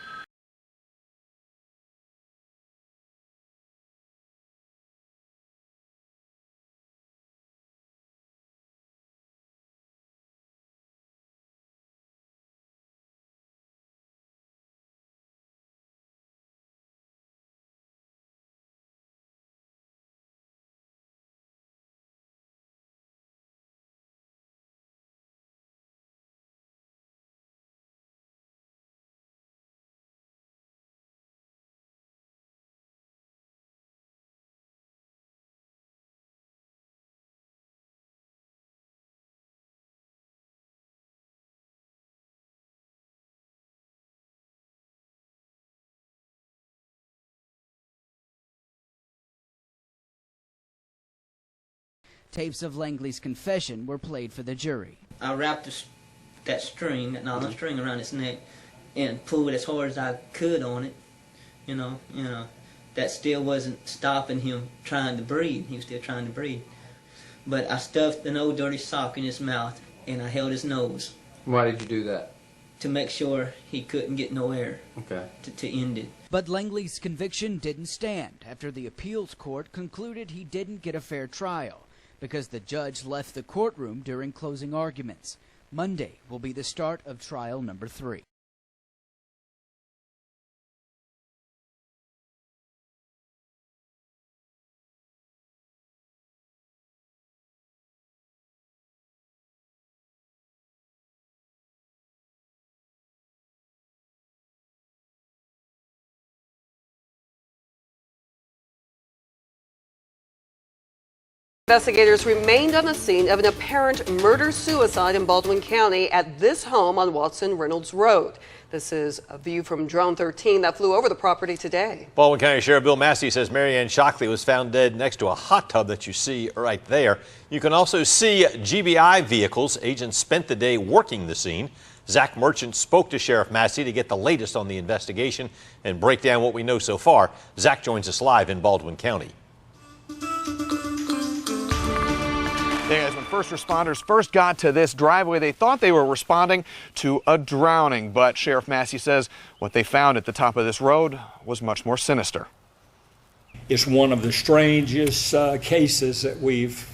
Tapes of Langley's confession were played for the jury. I wrapped that string, that nylon string around his neck, and pulled as hard as I could on it. You know, that still wasn't stopping him trying to breathe. He was still trying to breathe. But I stuffed an old dirty sock in his mouth, and I held his nose. Why did you do that? To make sure he couldn't get no air. Okay. To end it. But Langley's conviction didn't stand after the appeals court concluded he didn't get a fair trial, because the judge left the courtroom during closing arguments. Monday will be the start of trial number 3. Investigators remained on the scene of an apparent murder-suicide in Baldwin County at this home on Watson Reynolds Road. This is a view from Drone 13 that flew over the property today. Baldwin County Sheriff Bill Massey says Mary Ann Shockley was found dead next to a hot tub that you see right there. You can also see GBI vehicles. Agents spent the day working the scene. Zach Merchant spoke to Sheriff Massey to get the latest on the investigation and break down what we know so far. Zach joins us live in Baldwin County. Yeah, guys, when first responders first got to this driveway, they thought they were responding to a drowning, but Sheriff Massey says what they found at the top of this road was much more sinister. It's one of the strangest cases that we've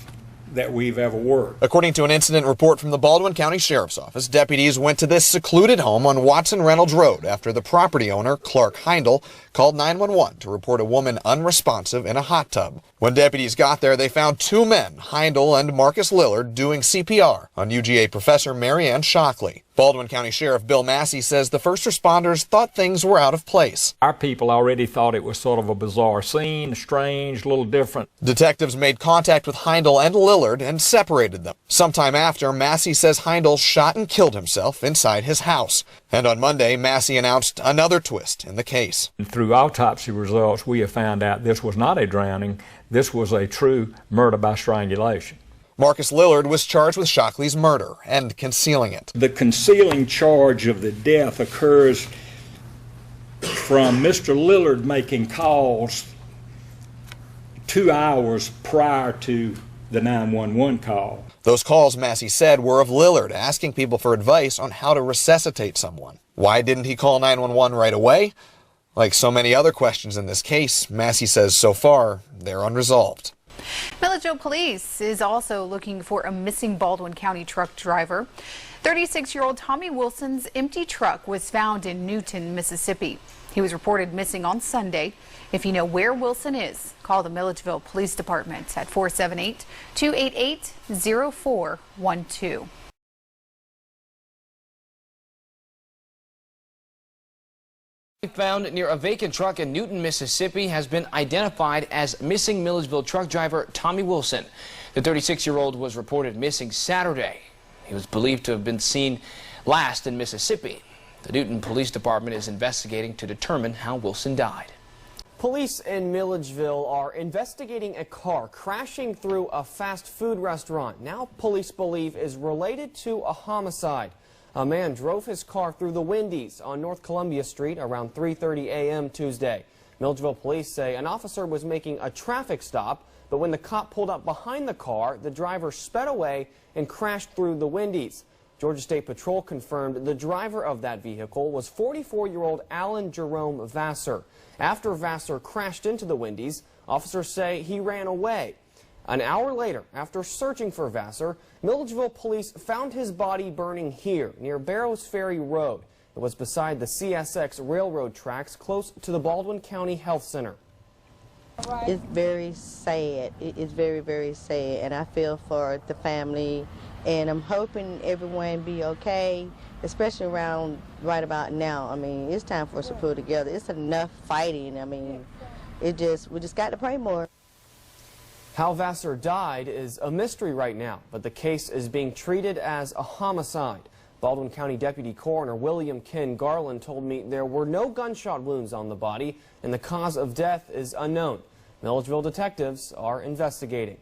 ever worked. According to an incident report from the Baldwin County Sheriff's Office, deputies went to this secluded home on Watson Reynolds Road after the property owner, Clark Heindel, called 911 to report a woman unresponsive in a hot tub. When deputies got there, they found 2 men, Heindel and Marcus Lillard, doing CPR on UGA professor Mary Ann Shockley. Baldwin County Sheriff Bill Massey says the first responders thought things were out of place. Our people already thought it was sort of a bizarre scene, strange, a little different. Detectives made contact with Heindel and Lillard and separated them. Sometime after, Massey says Heindel shot and killed himself inside his house. And on Monday, Massey announced another twist in the case. Through autopsy results, we have found out this was not a drowning. This was a true murder by strangulation. Marcus Lillard was charged with Shockley's murder and concealing it. The concealing charge of the death occurs from Mr. Lillard making calls 2 hours prior to the 911 call. Those calls, Massey said, were of Lillard asking people for advice on how to resuscitate someone. Why didn't he call 911 right away? Like so many other questions in this case, Massey says so far they're unresolved. Milledgeville Police is also looking for a missing Baldwin County truck driver. 36-year-old Tommy Wilson's empty truck was found in Newton, Mississippi. He was reported missing on Sunday. If you know where Wilson is, call the Milledgeville Police Department at 478-288-0412. Found near a vacant truck in Newton, Mississippi has been identified as missing Milledgeville truck driver Tommy Wilson. The 36-year-old was reported missing Saturday. He was believed to have been seen last in Mississippi. The Newton Police Department is investigating to determine how Wilson died. Police in Milledgeville are investigating a car crashing through a fast food restaurant. Now police believe is related to a homicide. A man drove his car through the Wendy's on North Columbia Street around 3:30 a.m. Tuesday. Milledgeville police say an officer was making a traffic stop, but when the cop pulled up behind the car, the driver sped away and crashed through the Wendy's. Georgia State Patrol confirmed the driver of that vehicle was 44-year-old Alan Jerome Vassar. After Vassar crashed into the Wendy's, officers say he ran away. An hour later, after searching for Vassar, Milledgeville police found his body burning here near Barrows Ferry Road. It was beside the CSX railroad tracks close to the Baldwin County Health Center. It's very sad. It's very, very sad, and I feel for the family, and I'm hoping everyone be okay, especially around right about now. I mean, it's time for us to pull together. It's enough fighting. I mean, we just got to pray more. How Vassar died is a mystery right now, but the case is being treated as a homicide. Baldwin County Deputy Coroner William Ken Garland told me there were no gunshot wounds on the body and the cause of death is unknown. Milledgeville detectives are investigating.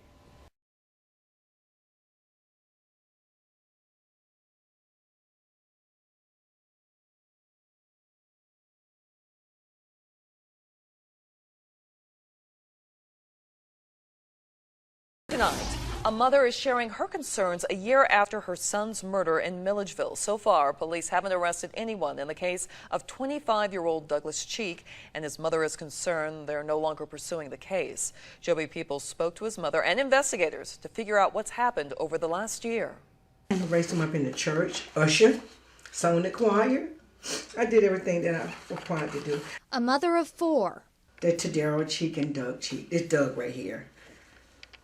Tonight, a mother is sharing her concerns a year after her son's murder in Milledgeville. So far, police haven't arrested anyone in the case of 25-year-old Douglas Cheek, and his mother is concerned they're no longer pursuing the case. Joby Peoples spoke to his mother and investigators to figure out what's happened over the last year. I raised him up in the church, usher, sung in the choir. I did everything that I was required to do. A mother of 4. That's Daryl Cheek and Doug Cheek. It's Doug right here.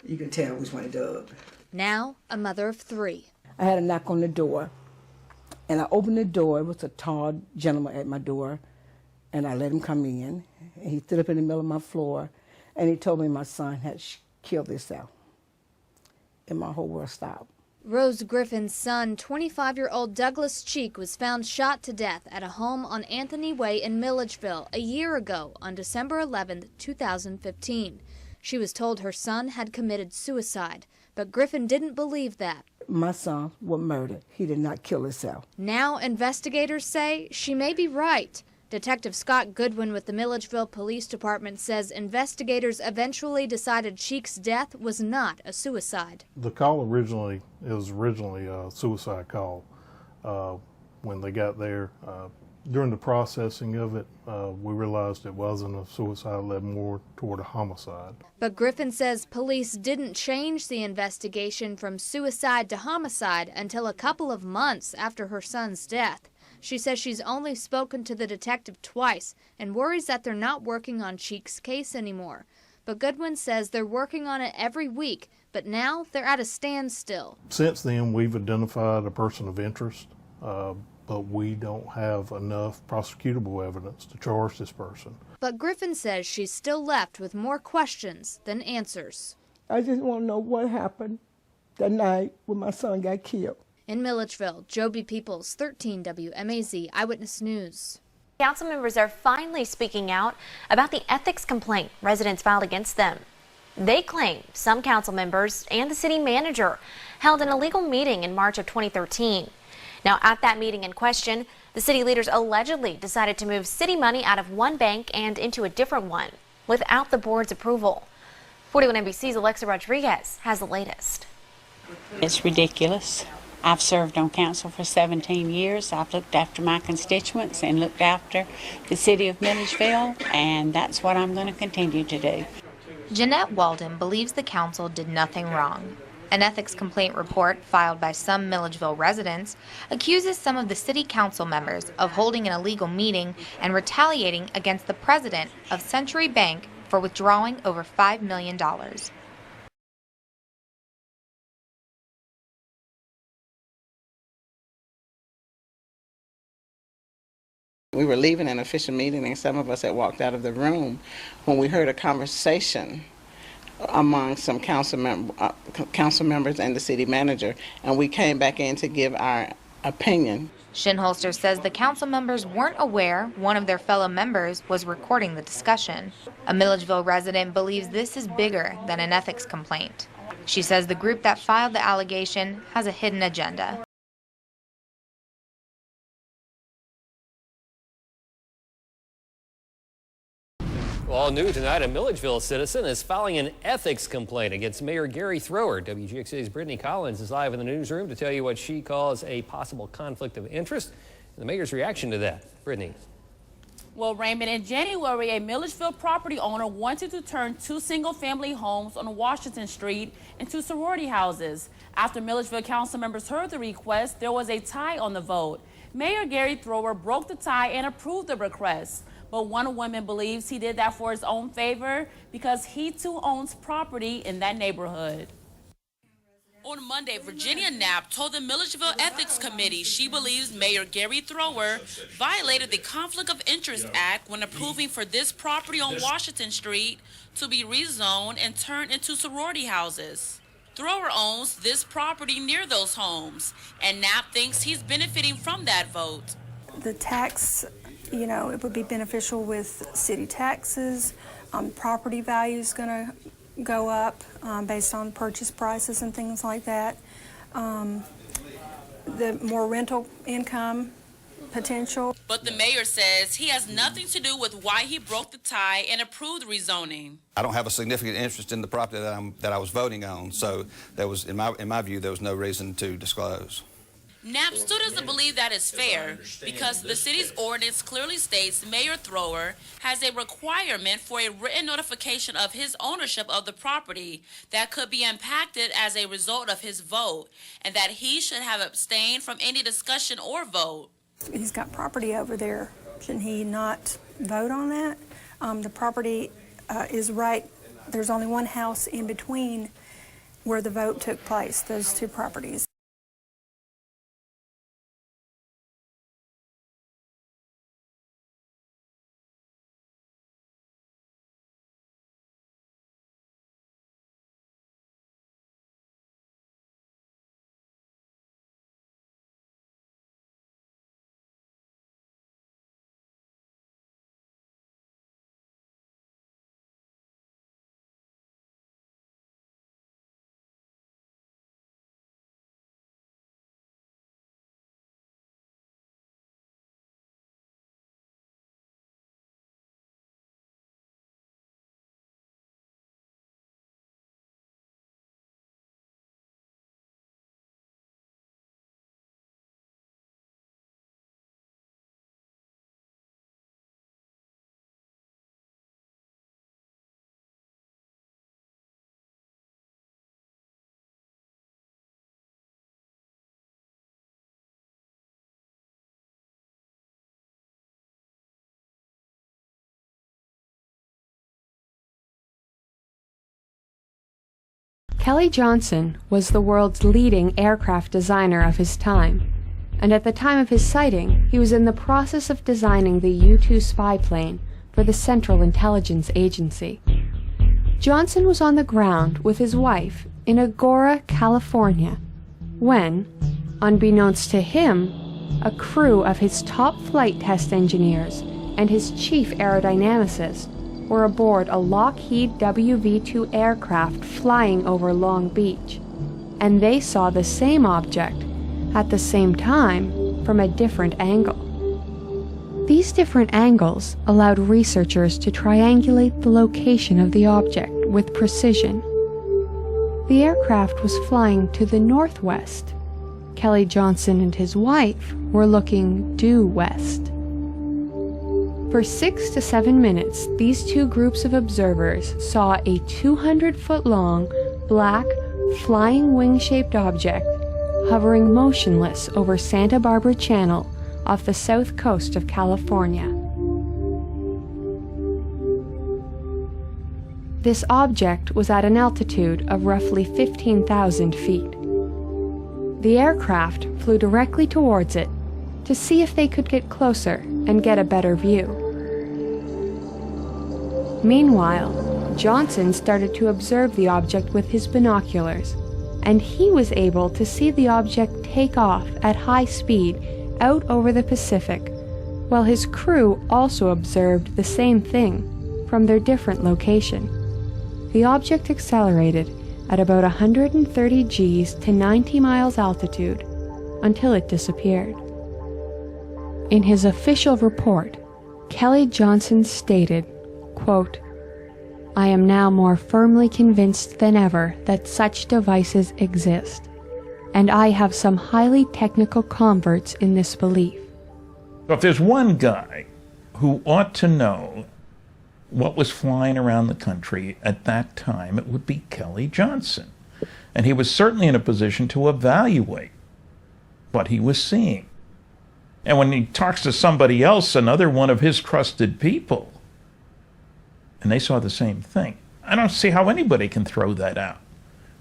You can tell which one is Doug. Now, a mother of 3. I had a knock on the door, and I opened the door. It was a tall gentleman at my door, and I let him come in. And he stood up in the middle of my floor, and he told me my son had killed himself. And my whole world stopped. Rose Griffin's son, 25-year-old Douglas Cheek, was found shot to death at a home on Anthony Way in Milledgeville a year ago on December 11, 2015. She was told her son had committed suicide, but Griffin didn't believe that. My son was murdered. He did not kill himself. Now investigators say she may be right. Detective Scott Goodwin with the Milledgeville Police Department says investigators eventually decided Cheek's death was not a suicide. The call was originally a suicide call. When they got there, during the processing of it, we realized it wasn't a suicide, led more toward a homicide. But Griffin says police didn't change the investigation from suicide to homicide until a couple of months after her son's death. She says she's only spoken to the detective twice and worries that they're not working on Cheek's case anymore. But Goodwin says they're working on it every week, but now they're at a standstill. Since then, we've identified a person of interest. But we don't have enough prosecutable evidence to charge this person. But Griffin says she's still left with more questions than answers. I just want to know what happened that night when my son got killed. In Milledgeville, Joby Peoples, 13 WMAZ Eyewitness News. Council members are finally speaking out about the ethics complaint residents filed against them. They claim some council members and the city manager held an illegal meeting in March of 2013. Now, at that meeting in question, the city leaders allegedly decided to move city money out of one bank and into a different one without the board's approval. 41 NBC's Alexa Rodriguez has the latest. It's ridiculous. I've served on council for 17 years. I've looked after my constituents and looked after the city of Milledgeville, and that's what I'm going to continue to do. Jeanette Walden believes the council did nothing wrong. An ethics complaint report filed by some Milledgeville residents accuses some of the city council members of holding an illegal meeting and retaliating against the president of Century Bank for withdrawing over $5 million. We were leaving an official meeting and some of us had walked out of the room when we heard a conversation among some council members and the city manager, and we came back in to give our opinion. Shinholster says the council members weren't aware one of their fellow members was recording the discussion. A Milledgeville resident believes this is bigger than an ethics complaint. She says the group that filed the allegation has a hidden agenda. All new tonight, a Milledgeville citizen is filing an ethics complaint against Mayor Gary Thrower. WGXA's Brittany Collins is live in the newsroom to tell you what she calls a possible conflict of interest and the mayor's reaction to that. Brittany. Well, Raymond, in January, a Milledgeville property owner wanted to turn 2 single-family homes on Washington Street into sorority houses. After Milledgeville council members heard the request, there was a tie on the vote. Mayor Gary Thrower broke the tie and approved the request. But one woman believes he did that for his own favor because he too owns property in that neighborhood. On Monday, Virginia Knapp told the Milledgeville Ethics Committee she believes Mayor Gary Thrower violated the Conflict of Interest Act when approving for this property on Washington Street to be rezoned and turned into sorority houses. Thrower owns this property near those homes, and Knapp thinks he's benefiting from that vote. The tax, you know, it would be beneficial with city taxes. Property value is going to go up based on purchase prices and things like that. The more rental income potential. But the mayor says he has nothing to do with why he broke the tie and approved rezoning. I don't have a significant interest in the property that I was voting on, so there was, in my view, there was no reason to disclose. Knapp still doesn't believe that is fair because the city's ordinance clearly states Mayor Thrower has a requirement for a written notification of his ownership of the property that could be impacted as a result of his vote, and that he should have abstained from any discussion or vote. He's got property over there. Shouldn't he not vote on that? The property is right. There's only one house in between where the vote took place, those two properties. Kelly Johnson was the world's leading aircraft designer of his time, and at the time of his sighting, he was in the process of designing the U-2 spy plane for the Central Intelligence Agency. Johnson was on the ground with his wife in Agoura, California, when, unbeknownst to him, a crew of his top flight test engineers and his chief aerodynamicist were aboard a Lockheed WV-2 aircraft flying over Long Beach, and they saw the same object at the same time from a different angle. These different angles allowed researchers to triangulate the location of the object with precision. The aircraft was flying to the northwest. Kelly Johnson and his wife were looking due west. For 6 to 7 minutes, these two groups of observers saw a 200-foot-long, black, flying wing-shaped object hovering motionless over Santa Barbara Channel off the south coast of California. This object was at an altitude of roughly 15,000 feet. The aircraft flew directly towards it to see if they could get closer and get a better view. Meanwhile, Johnson started to observe the object with his binoculars, and he was able to see the object take off at high speed out over the Pacific, while his crew also observed the same thing from their different location. The object accelerated at about 130 Gs to 90 miles altitude until it disappeared. In his official report, Kelly Johnson stated, Quote, "I am now more firmly convinced than ever that such devices exist, and I have some highly technical converts in this belief." If there's one guy who ought to know what was flying around the country at that time, it would be Kelly Johnson. And he was certainly in a position to evaluate what he was seeing. And when he talks to somebody else, another one of his trusted people, and they saw the same thing, I don't see how anybody can throw that out.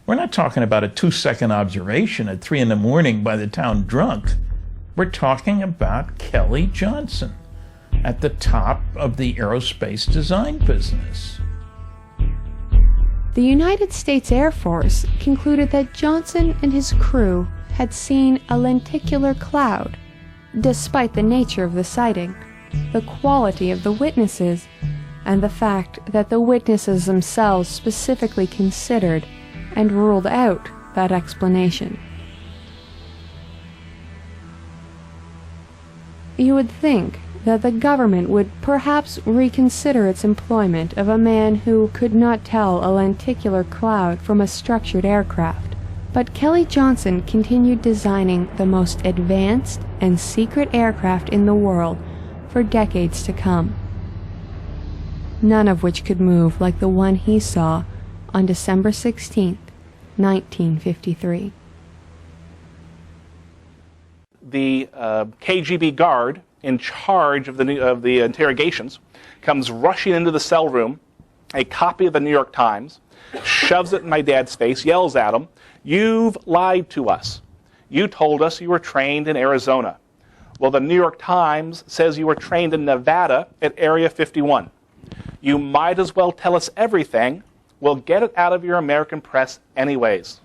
We're not talking about a 2-second observation at 3 in the morning by the town drunk. We're talking about Kelly Johnson at the top of the aerospace design business. The United States Air Force concluded that Johnson and his crew had seen a lenticular cloud. Despite the nature of the sighting, the quality of the witnesses, and the fact that the witnesses themselves specifically considered and ruled out that explanation. You would think that the government would perhaps reconsider its employment of a man who could not tell a lenticular cloud from a structured aircraft. But Kelly Johnson continued designing the most advanced and secret aircraft in the world for decades to come, none of which could move like the one he saw on December 16, 1953. The KGB guard in charge of the interrogations comes rushing into the cell room, a copy of the New York Times, shoves it in my dad's face, yells at him, "You've lied to us. You told us you were trained in Arizona. Well, the New York Times says you were trained in Nevada at Area 51. You might as well tell us everything. We'll get it out of your American press anyways."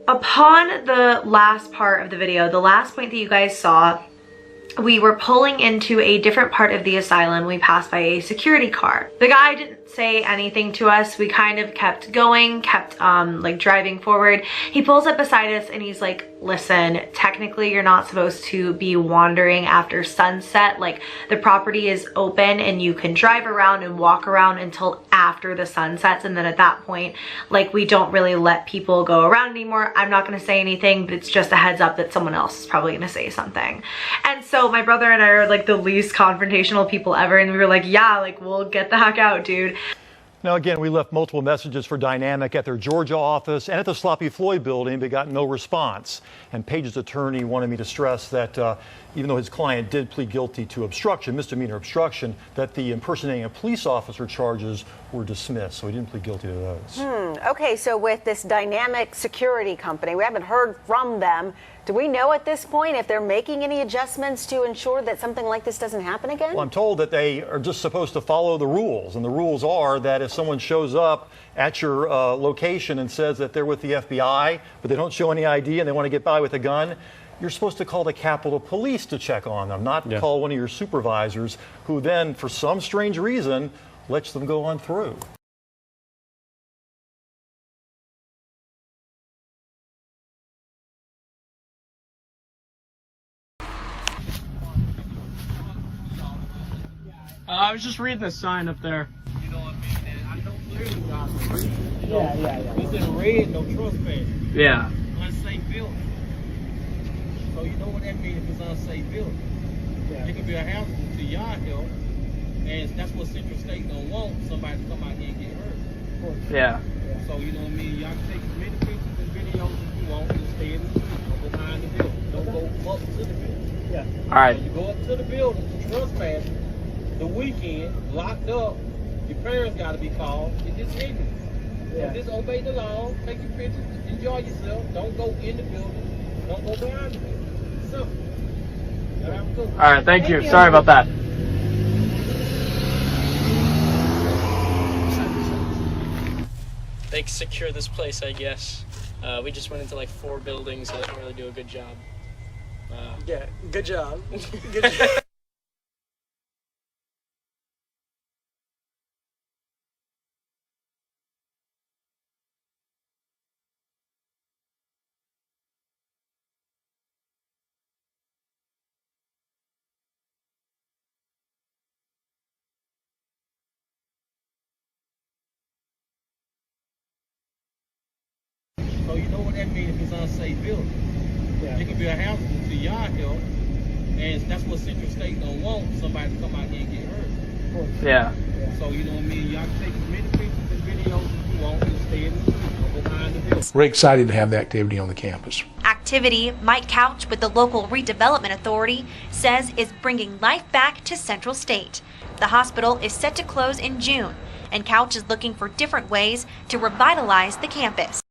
Upon the last part of the video, the last point that you guys saw, we were pulling into a different part of the asylum. We passed by a security car. The guy didn't say anything to us. We kind of kept going, kept like driving forward. He pulls up beside us and he's like, "Listen, technically you're not supposed to be wandering after sunset. Like, the property is open and you can drive around and walk around until after the sun sets, and then at that point, like, we don't really let people go around anymore. I'm not gonna say anything, but it's just a heads up that someone else is probably gonna say something." And so my brother and I are like the least confrontational people ever, and we were like, yeah, like, we'll get the heck out, dude. Now, again, we left multiple messages for Dynamic at their Georgia office and at the Sloppy Floyd building, but got no response. And Page's attorney wanted me to stress that even though his client did plead guilty to obstruction, misdemeanor obstruction, that the impersonating a police officer charges were dismissed, so he didn't plead guilty to those. Okay, so with this Dynamic security company, we haven't heard from them. Do we know at this point if they're making any adjustments to ensure that something like this doesn't happen again? Well, I'm told that they are just supposed to follow the rules, and the rules are that if someone shows up at your location and says that they're with the FBI, but they don't show any ID and they want to get by with a gun, you're supposed to call the Capitol Police to check on them, not call one of your supervisors, who then, for some strange reason, lets them go on through. I was just reading the sign up there. You know what I mean? Yeah. It's in red, no trespass. Yeah. Unsafe building. So you know what that means if it's unsafe building. Yeah. It could be a house to yard help, and that's what Central State don't want, somebody to come out here and get hurt. Yeah. So you know what I mean? Y'all can take as many pictures and videos as you want and stay in the street. Don't go behind the building. Don't go up to the building. Yeah. All right. When you go up to the building, trespass, the weekend, locked up, your parents got to be called. It's just ignorance. Yeah. Just obey the law, take your pictures, enjoy yourself. Don't go in the building. Don't go behind the building. So, all right, thank you. Sorry about that. They secure this place, I guess. We just went into like 4 buildings that didn't really do a good job. Yeah, good job. Good job. So you know what that means if it's unsafe building. Yeah. You can be a house to yard help, and that's what Central State don't want, somebody to come out here and get hurt. Yeah. So you know what I mean? Y'all can take as many pictures and videos as you want and stay in the street. Don't go behind the building. We're excited to have the activity on the campus. Activity Mike Couch with the local redevelopment authority says is bringing life back to Central State. The hospital is set to close in June, and Couch is looking for different ways to revitalize the campus.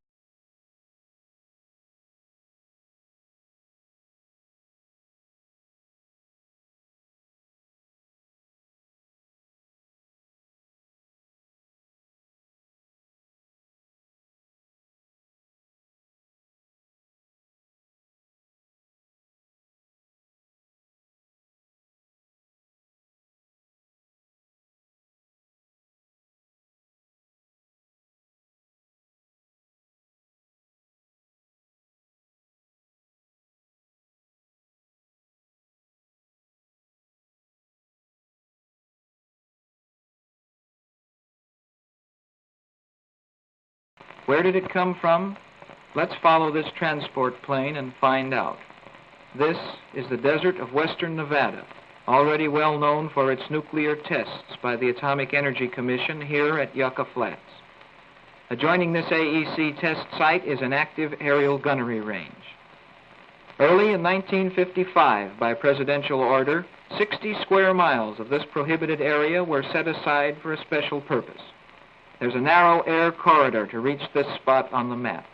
Where did it come from? Let's follow this transport plane and find out. This is the desert of western Nevada, already well known for its nuclear tests by the Atomic Energy Commission here at Yucca Flats. Adjoining this AEC test site is an active aerial gunnery range. Early in 1955, by presidential order, 60 square miles of this prohibited area were set aside for a special purpose. There's a narrow air corridor to reach this spot on the map.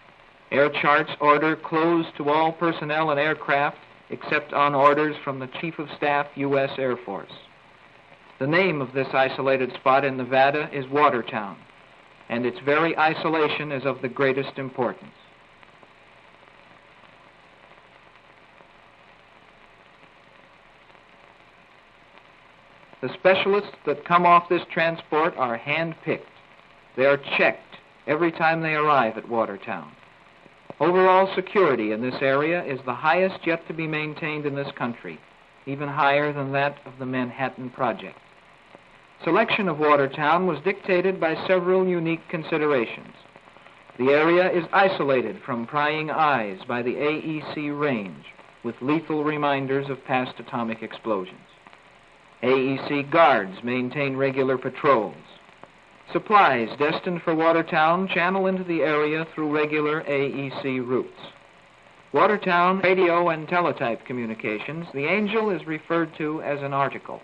Air charts order closed to all personnel and aircraft except on orders from the Chief of Staff, U.S. Air Force. The name of this isolated spot in Nevada is Watertown, and its very isolation is of the greatest importance. The specialists that come off this transport are hand-picked. They are checked every time they arrive at Watertown. Overall security in this area is the highest yet to be maintained in this country, even higher than that of the Manhattan Project. Selection of Watertown was dictated by several unique considerations. The area is isolated from prying eyes by the AEC range, with lethal reminders of past atomic explosions. AEC guards maintain regular patrols. Supplies destined for Watertown channel into the area through regular AEC routes. Watertown radio and teletype communications, the Angel is referred to as an article.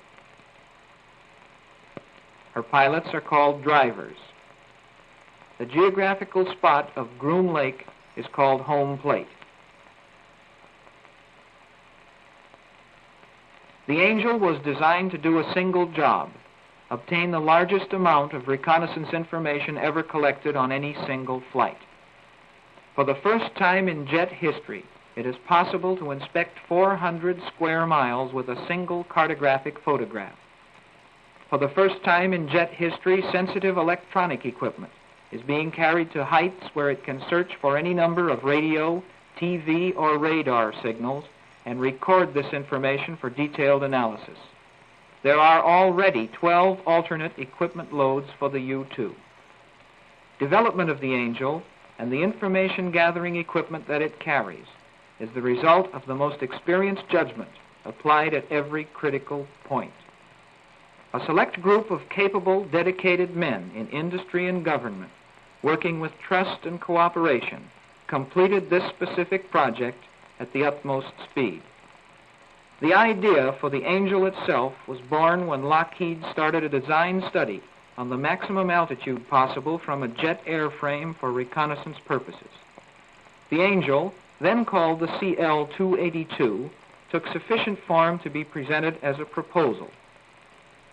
Her pilots are called drivers. The geographical spot of Groom Lake is called home plate. The Angel was designed to do a single job: obtain the largest amount of reconnaissance information ever collected on any single flight. For the first time in jet history, it is possible to inspect 400 square miles with a single cartographic photograph. For the first time in jet history, sensitive electronic equipment is being carried to heights where it can search for any number of radio, TV, or radar signals and record this information for detailed analysis. There are already 12 alternate equipment loads for the U-2. Development of the Angel and the information gathering equipment that it carries is the result of the most experienced judgment applied at every critical point. A select group of capable, dedicated men in industry and government, working with trust and cooperation, completed this specific project at the utmost speed. The idea for the Angel itself was born when Lockheed started a design study on the maximum altitude possible from a jet airframe for reconnaissance purposes. The Angel, then called the CL-282, took sufficient form to be presented as a proposal.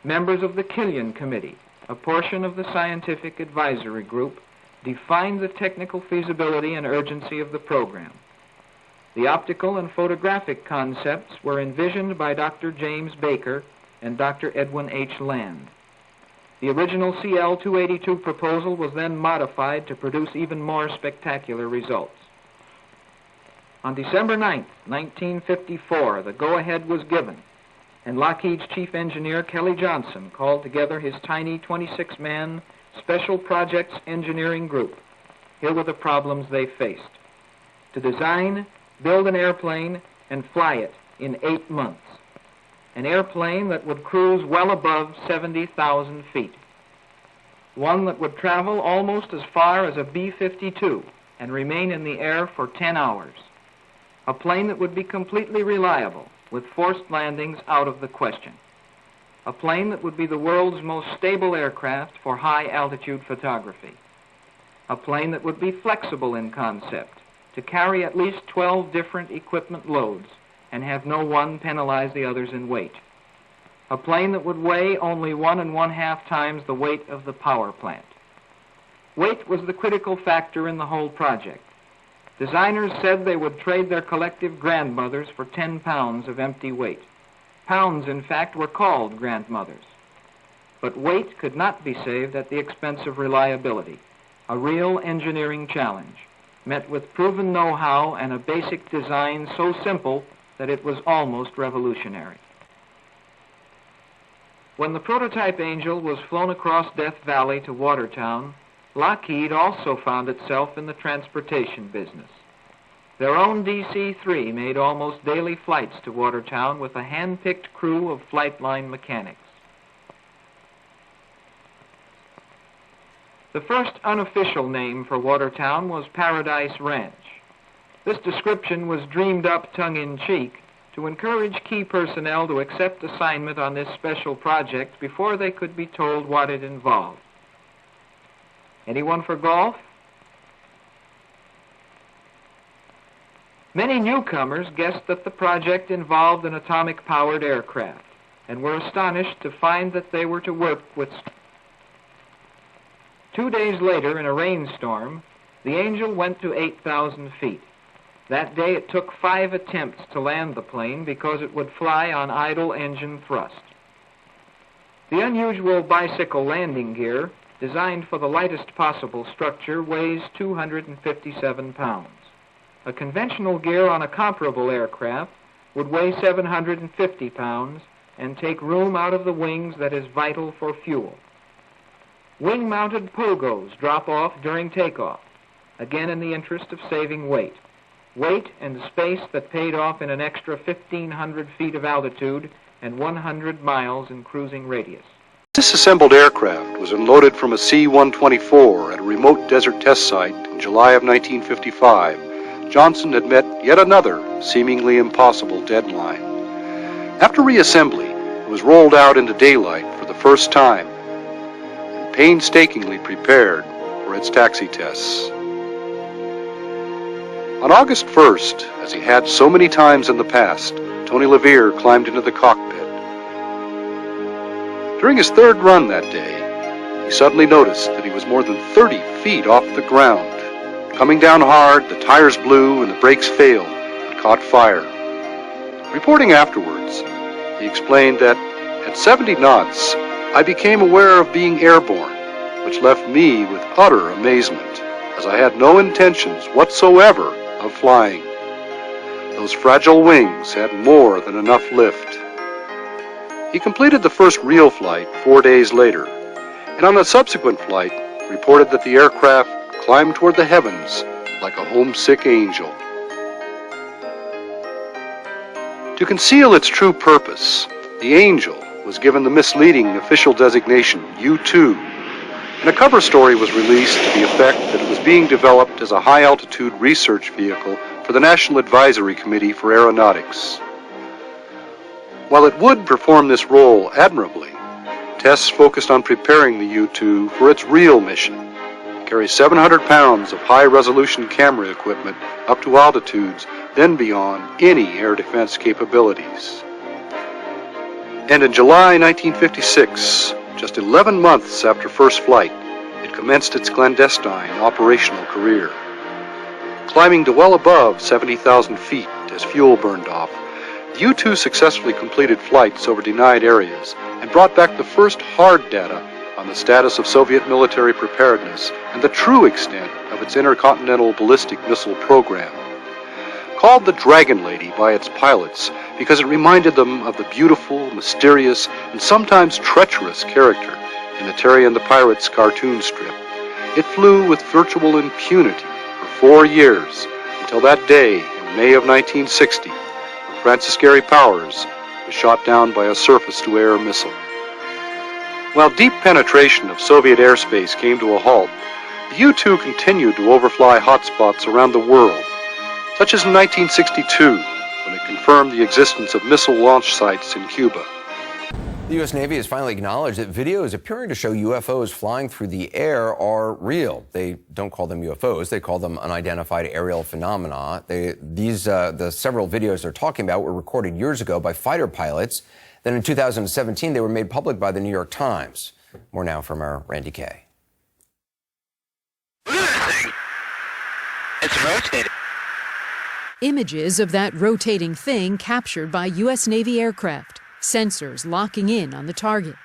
Members of the Killian Committee, a portion of the scientific advisory group, defined the technical feasibility and urgency of the program. The optical and photographic concepts were envisioned by Dr. James Baker and Dr. Edwin H. Land. The original CL-282 proposal was then modified to produce even more spectacular results. On December 9, 1954, the go-ahead was given, and Lockheed's chief engineer, Kelly Johnson, called together his tiny 26-man Special Projects Engineering Group. Here were the problems they faced: to design, build an airplane, and fly it in 8 months. An airplane that would cruise well above 70,000 feet. One that would travel almost as far as a B-52 and remain in the air for 10 hours. A plane that would be completely reliable, with forced landings out of the question. A plane that would be the world's most stable aircraft for high-altitude photography. A plane that would be flexible in concept, to carry at least 12 different equipment loads and have no one penalize the others in weight. A plane that would weigh only 1 1/2 times the weight of the power plant. Weight was the critical factor in the whole project. Designers said they would trade their collective grandmothers for 10 pounds of empty weight. Pounds, in fact, were called grandmothers. But weight could not be saved at the expense of reliability, a real engineering challenge, met with proven know-how and a basic design so simple that it was almost revolutionary. When the prototype Angel was flown across Death Valley to Watertown, Lockheed also found itself in the transportation business. Their own DC-3 made almost daily flights to Watertown with a hand-picked crew of flight line mechanics. The first unofficial name for Watertown was Paradise Ranch. This description was dreamed up tongue-in-cheek to encourage key personnel to accept assignment on this special project before they could be told what it involved. Anyone for golf? Many newcomers guessed that the project involved an atomic-powered aircraft and were astonished to find that they were to work with... 2 days later, in a rainstorm, the Angel went to 8,000 feet. That day it took 5 attempts to land the plane because it would fly on idle engine thrust. The unusual bicycle landing gear, designed for the lightest possible structure, weighs 257 pounds. A conventional gear on a comparable aircraft would weigh 750 pounds and take room out of the wings that is vital for fuel. Wing-mounted pogos drop off during takeoff, again in the interest of saving weight. Weight and space that paid off in an extra 1,500 feet of altitude and 100 miles in cruising radius. Disassembled aircraft was unloaded from a C-124 at a remote desert test site in July of 1955. Johnson had met yet another seemingly impossible deadline. After reassembly, it was rolled out into daylight for the first time and painstakingly prepared for its taxi tests. On August 1st, as he had so many times in the past, Tony LeVere climbed into the cockpit. During his third run that day, he suddenly noticed that he was more than 30 feet off the ground. Coming down hard, the tires blew and the brakes failed and caught fire. Reporting afterwards, he explained that at 70 knots, I became aware of being airborne, which left me with utter amazement, as I had no intentions whatsoever of flying. Those fragile wings had more than enough lift. He completed the first real flight 4 days later, and on a subsequent flight reported that the aircraft climbed toward the heavens like a homesick angel. To conceal its true purpose, the Angel was given the misleading official designation U-2, and a cover story was released to the effect that it was being developed as a high-altitude research vehicle for the National Advisory Committee for Aeronautics. While it would perform this role admirably, tests focused on preparing the U-2 for its real mission, to carry 700 pounds of high-resolution camera equipment up to altitudes then beyond any air defense capabilities. And in July 1956, just 11 months after first flight, it commenced its clandestine operational career. Climbing to well above 70,000 feet as fuel burned off, the U-2 successfully completed flights over denied areas and brought back the first hard data on the status of Soviet military preparedness and the true extent of its intercontinental ballistic missile program. Called the Dragon Lady by its pilots because it reminded them of the beautiful, mysterious, and sometimes treacherous character in the Terry and the Pirates cartoon strip, it flew with virtual impunity for 4 years until that day in May of 1960, when Francis Gary Powers was shot down by a surface-to-air missile. While deep penetration of Soviet airspace came to a halt, the U-2 continued to overfly hotspots around the world, such as in 1962, when it confirmed the existence of missile launch sites in Cuba. The U.S. Navy has finally acknowledged that videos appearing to show UFOs flying through the air are real. They don't call them UFOs, they call them unidentified aerial phenomena. The several videos they're talking about were recorded years ago by fighter pilots. Then in 2017, they were made public by the New York Times. More now from our Randy Kay. It's rotating. Images of that rotating thing captured by U.S. Navy aircraft, sensors locking in on the target.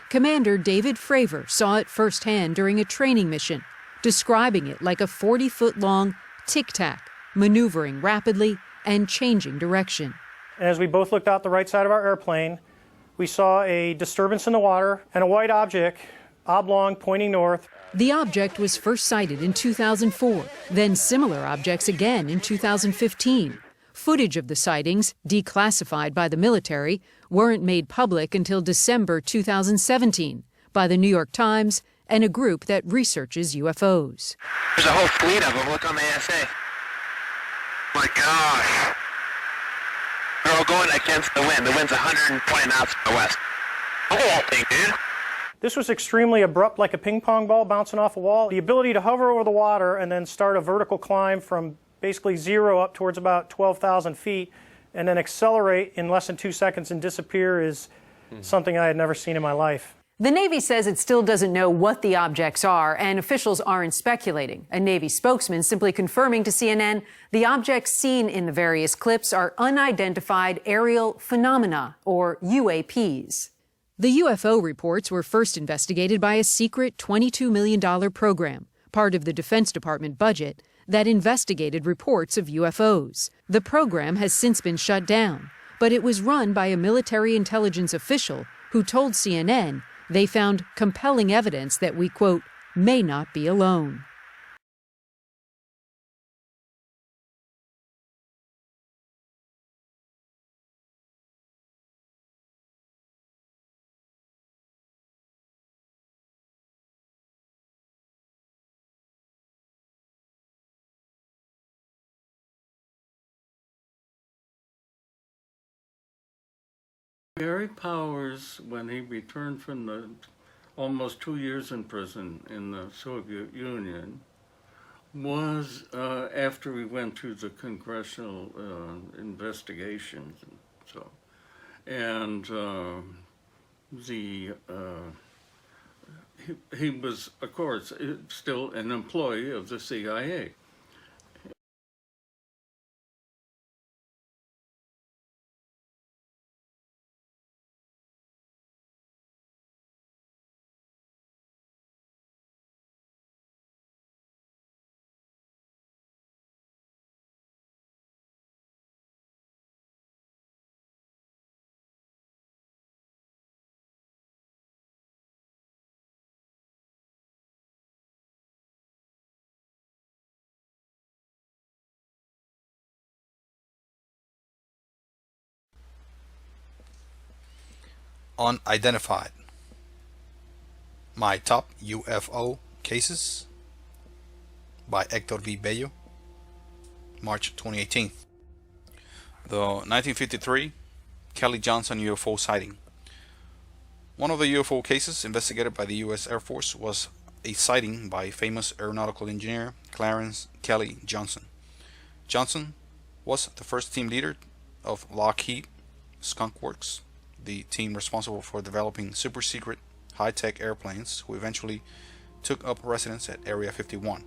Commander David Fravor saw it firsthand during a training mission, describing it like a 40-foot-long tic-tac, maneuvering rapidly and changing direction. As we both looked out the right side of our airplane, we saw a disturbance in the water and a white object, oblong, pointing north. The object was first sighted in 2004, then similar objects again in 2015. Footage of the sightings, declassified by the military, weren't made public until December 2017 by the New York Times and a group that researches UFOs. There's a whole fleet of them. Look on the ASA. My gosh. They're all going against the wind. The wind's 120 knots from the west. Look at that thing, dude. This was extremely abrupt, like a ping pong ball bouncing off a wall. The ability to hover over the water and then start a vertical climb from basically zero up towards about 12,000 feet and then accelerate in less than 2 seconds and disappear is something I had never seen in my life. The Navy says it still doesn't know what the objects are, and officials aren't speculating. A Navy spokesman simply confirming to CNN the objects seen in the various clips are unidentified aerial phenomena, or UAPs. The UFO reports were first investigated by a secret $22 million program, part of the Defense Department budget, that investigated reports of UFOs. The program has since been shut down, but it was run by a military intelligence official who told CNN they found compelling evidence that we, quote, may not be alone. Gary Powers, when he returned from the almost 2 years in prison in the Soviet Union, was after we went through the congressional investigations and he was, of course, still an employee of the CIA. Unidentified. My Top UFO Cases by Hector V. Bello, March 2018. The 1953 Kelly Johnson UFO sighting. One of the UFO cases investigated by the U.S. Air Force was a sighting by famous aeronautical engineer Clarence Kelly Johnson. Johnson was the first team leader of Lockheed Skunk Works, the team responsible for developing super-secret high-tech airplanes who eventually took up residence at Area 51.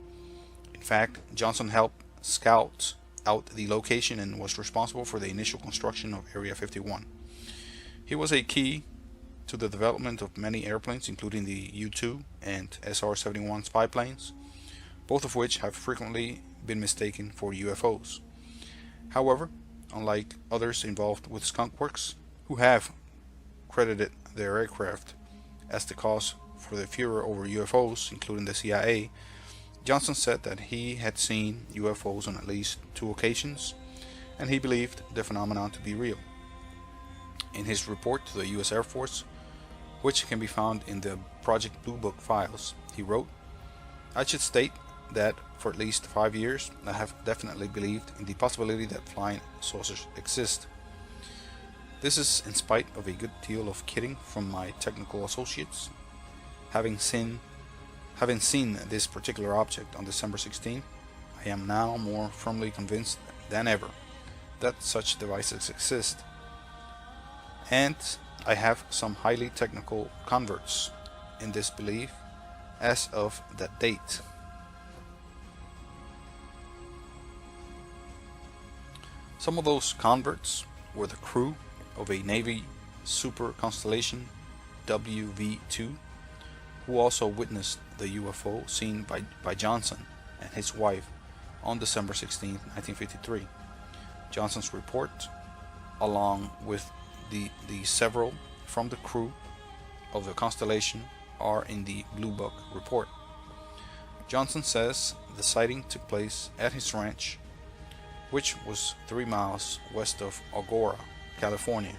In fact, Johnson helped scout out the location and was responsible for the initial construction of Area 51. He was a key to the development of many airplanes, including the U-2 and SR-71 spy planes, both of which have frequently been mistaken for UFOs. However, unlike others involved with Skunk Works, who have credited their aircraft as the cause for the furor over UFOs, including the CIA, Johnson said that he had seen UFOs on at least 2 occasions, and he believed the phenomenon to be real. In his report to the U.S. Air Force, which can be found in the Project Blue Book files, he wrote, "I should state that for at least 5 years I have definitely believed in the possibility that flying saucers exist. This is in spite of a good deal of kidding from my technical associates. Having seen this particular object on December 16th, I am now more firmly convinced than ever that such devices exist. And I have some highly technical converts in this belief as of that date." Some of those converts were the crew of a Navy Super Constellation WV-2, who also witnessed the UFO seen by Johnson and his wife on December 16, 1953. Johnson's report, along with the several from the crew of the Constellation, are in the Blue Book report. Johnson says the sighting took place at his ranch, which was 3 miles west of Agoura, California.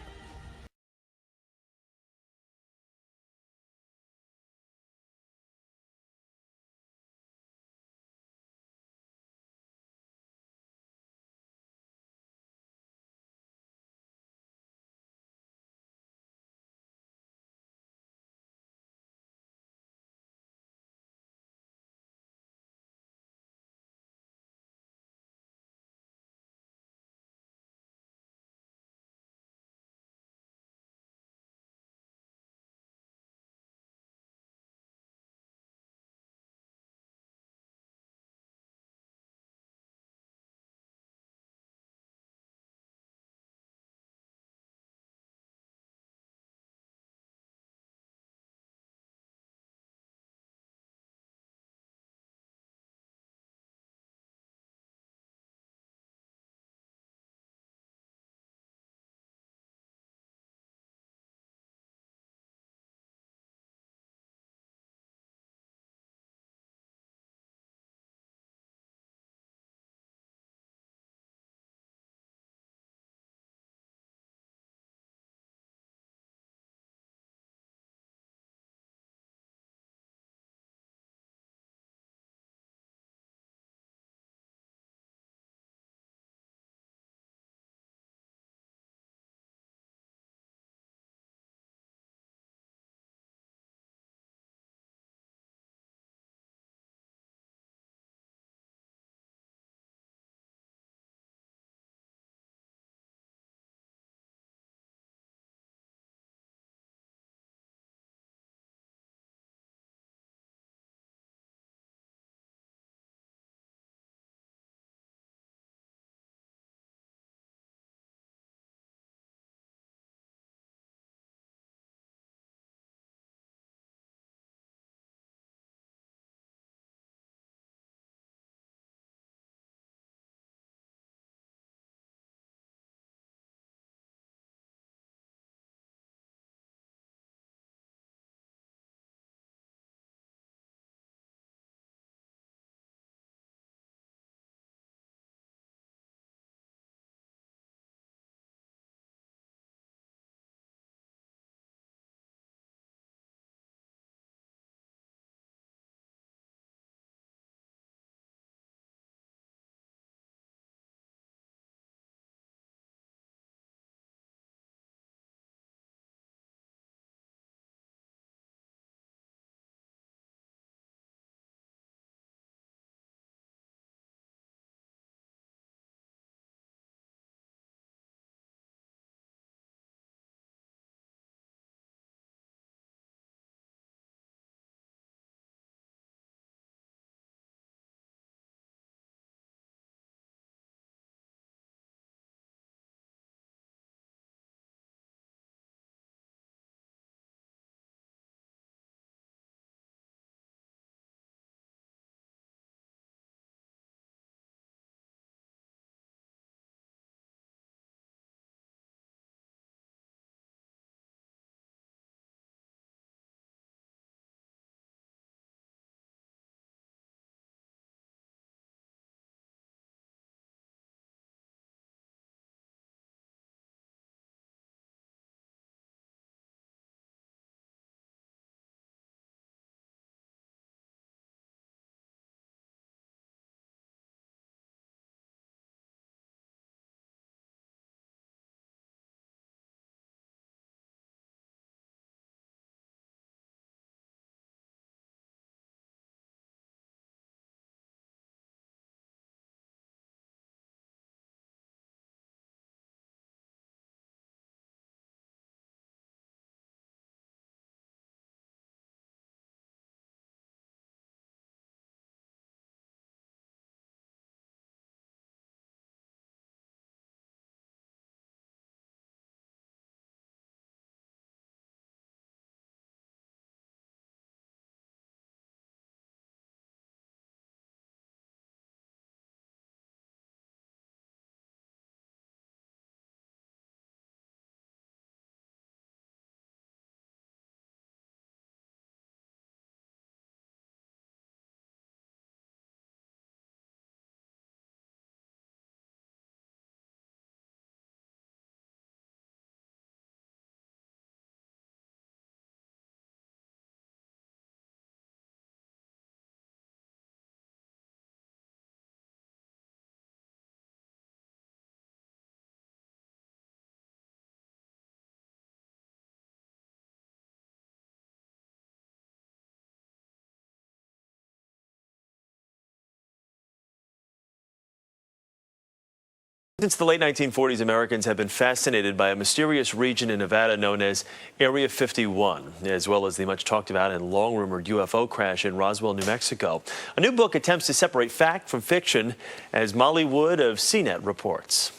Since the late 1940s, Americans have been fascinated by a mysterious region in Nevada known as Area 51, as well as the much talked about and long rumored UFO crash in Roswell, New Mexico. A new book attempts to separate fact from fiction, as Molly Wood of CNET reports.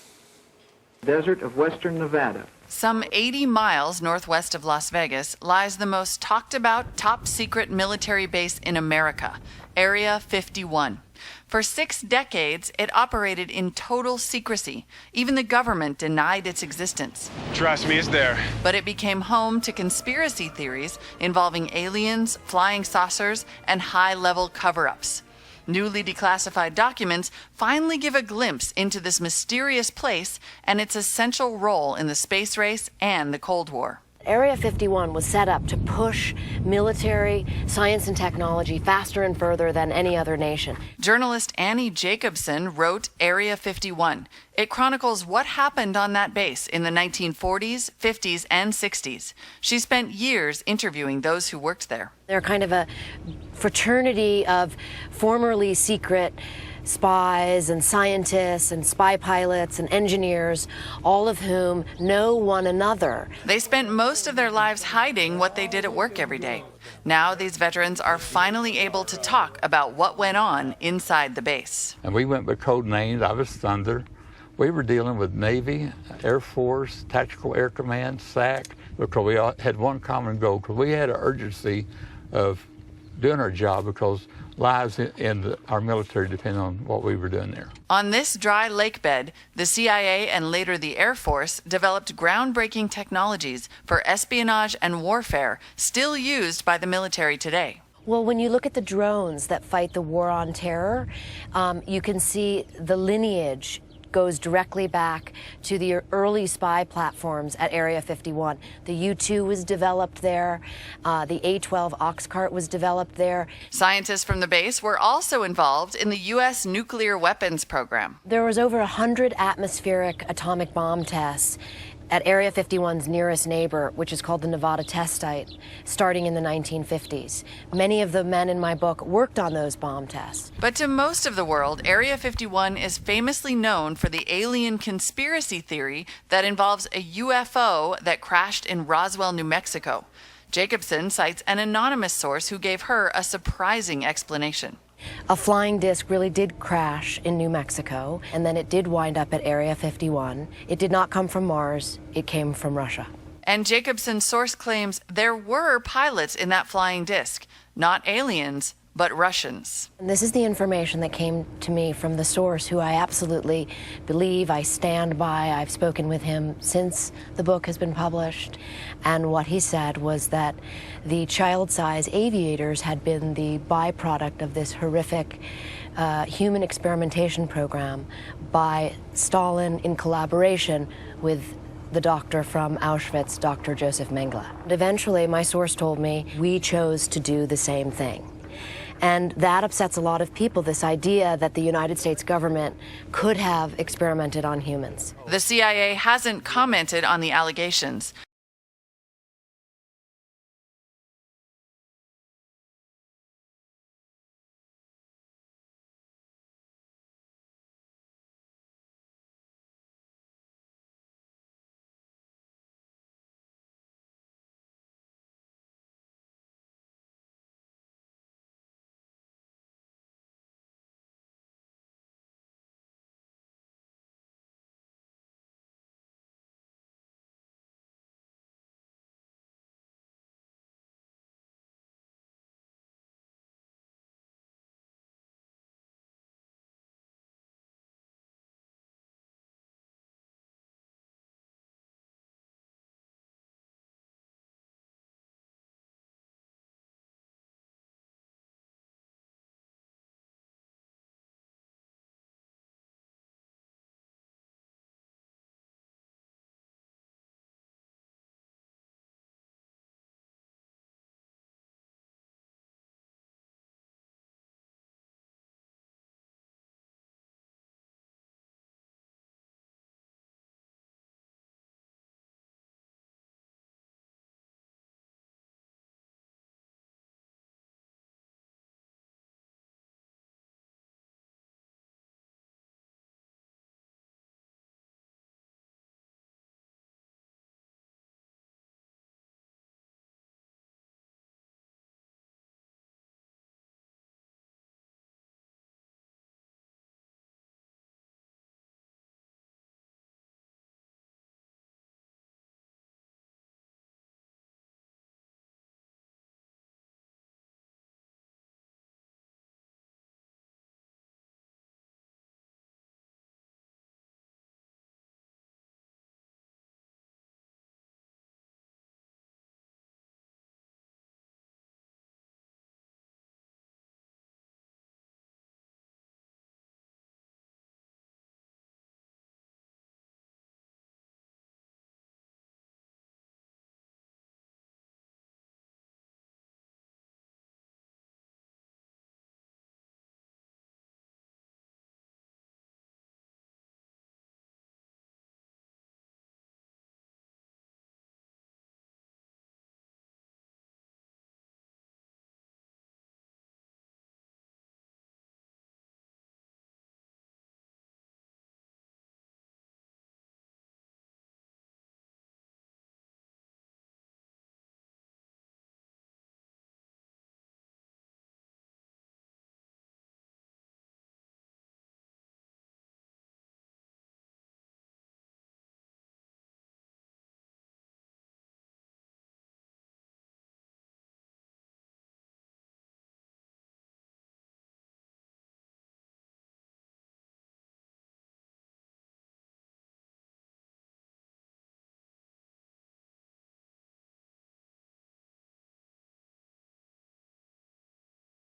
Desert of western Nevada. Some 80 miles northwest of Las Vegas lies the most talked about top secret military base in America, Area 51. For 6 decades, it operated in total secrecy. Even the government denied its existence. Trust me, it's there. But it became home to conspiracy theories involving aliens, flying saucers, and high-level cover-ups. Newly declassified documents finally give a glimpse into this mysterious place and its essential role in the space race and the Cold War. Area 51 was set up to push military, science, and technology faster and further than any other nation. Journalist Annie Jacobson wrote Area 51. It chronicles what happened on that base in the 1940s, 50s, and 60s. She spent years interviewing those who worked there. They're kind of a fraternity of formerly secret spies and scientists and spy pilots and engineers, all of whom know one another. They spent most of their lives hiding what they did at work every day. Now these veterans are finally able to talk about what went on inside the base. And we went with code names. I was Thunder. We were dealing with Navy, Air Force, Tactical Air Command, SAC, because we all had one common goal, because we had an urgency of doing our job, because lives in our military depend on what we were doing there. On this dry lake bed, the CIA and later the Air Force developed groundbreaking technologies for espionage and warfare still used by the military today. Well, when you look at the drones that fight the war on terror, you can see the lineage goes directly back to the early spy platforms at Area 51. The U-2 was developed there. The A-12 Oxcart was developed there. Scientists from the base were also involved in the U.S. nuclear weapons program. There was over 100 atmospheric atomic bomb tests at Area 51's nearest neighbor, which is called the Nevada Test Site, starting in the 1950s. Many of the men in my book worked on those bomb tests. But to most of the world, Area 51 is famously known for the alien conspiracy theory that involves a UFO that crashed in Roswell, New Mexico. Jacobson cites an anonymous source who gave her a surprising explanation. A flying disc really did crash in New Mexico, and then it did wind up at Area 51. It did not come from Mars, it came from Russia. And Jacobson's source claims there were pilots in that flying disc, not aliens, but Russians. And this is the information that came to me from the source, who I absolutely believe, I stand by. I've spoken with him since the book has been published. And what he said was that the child-size aviators had been the byproduct of this horrific human experimentation program by Stalin in collaboration with the doctor from Auschwitz, Dr. Joseph Mengele. Eventually, my source told me, we chose to do the same thing. And that upsets a lot of people, this idea that the United States government could have experimented on humans. The CIA hasn't commented on the allegations.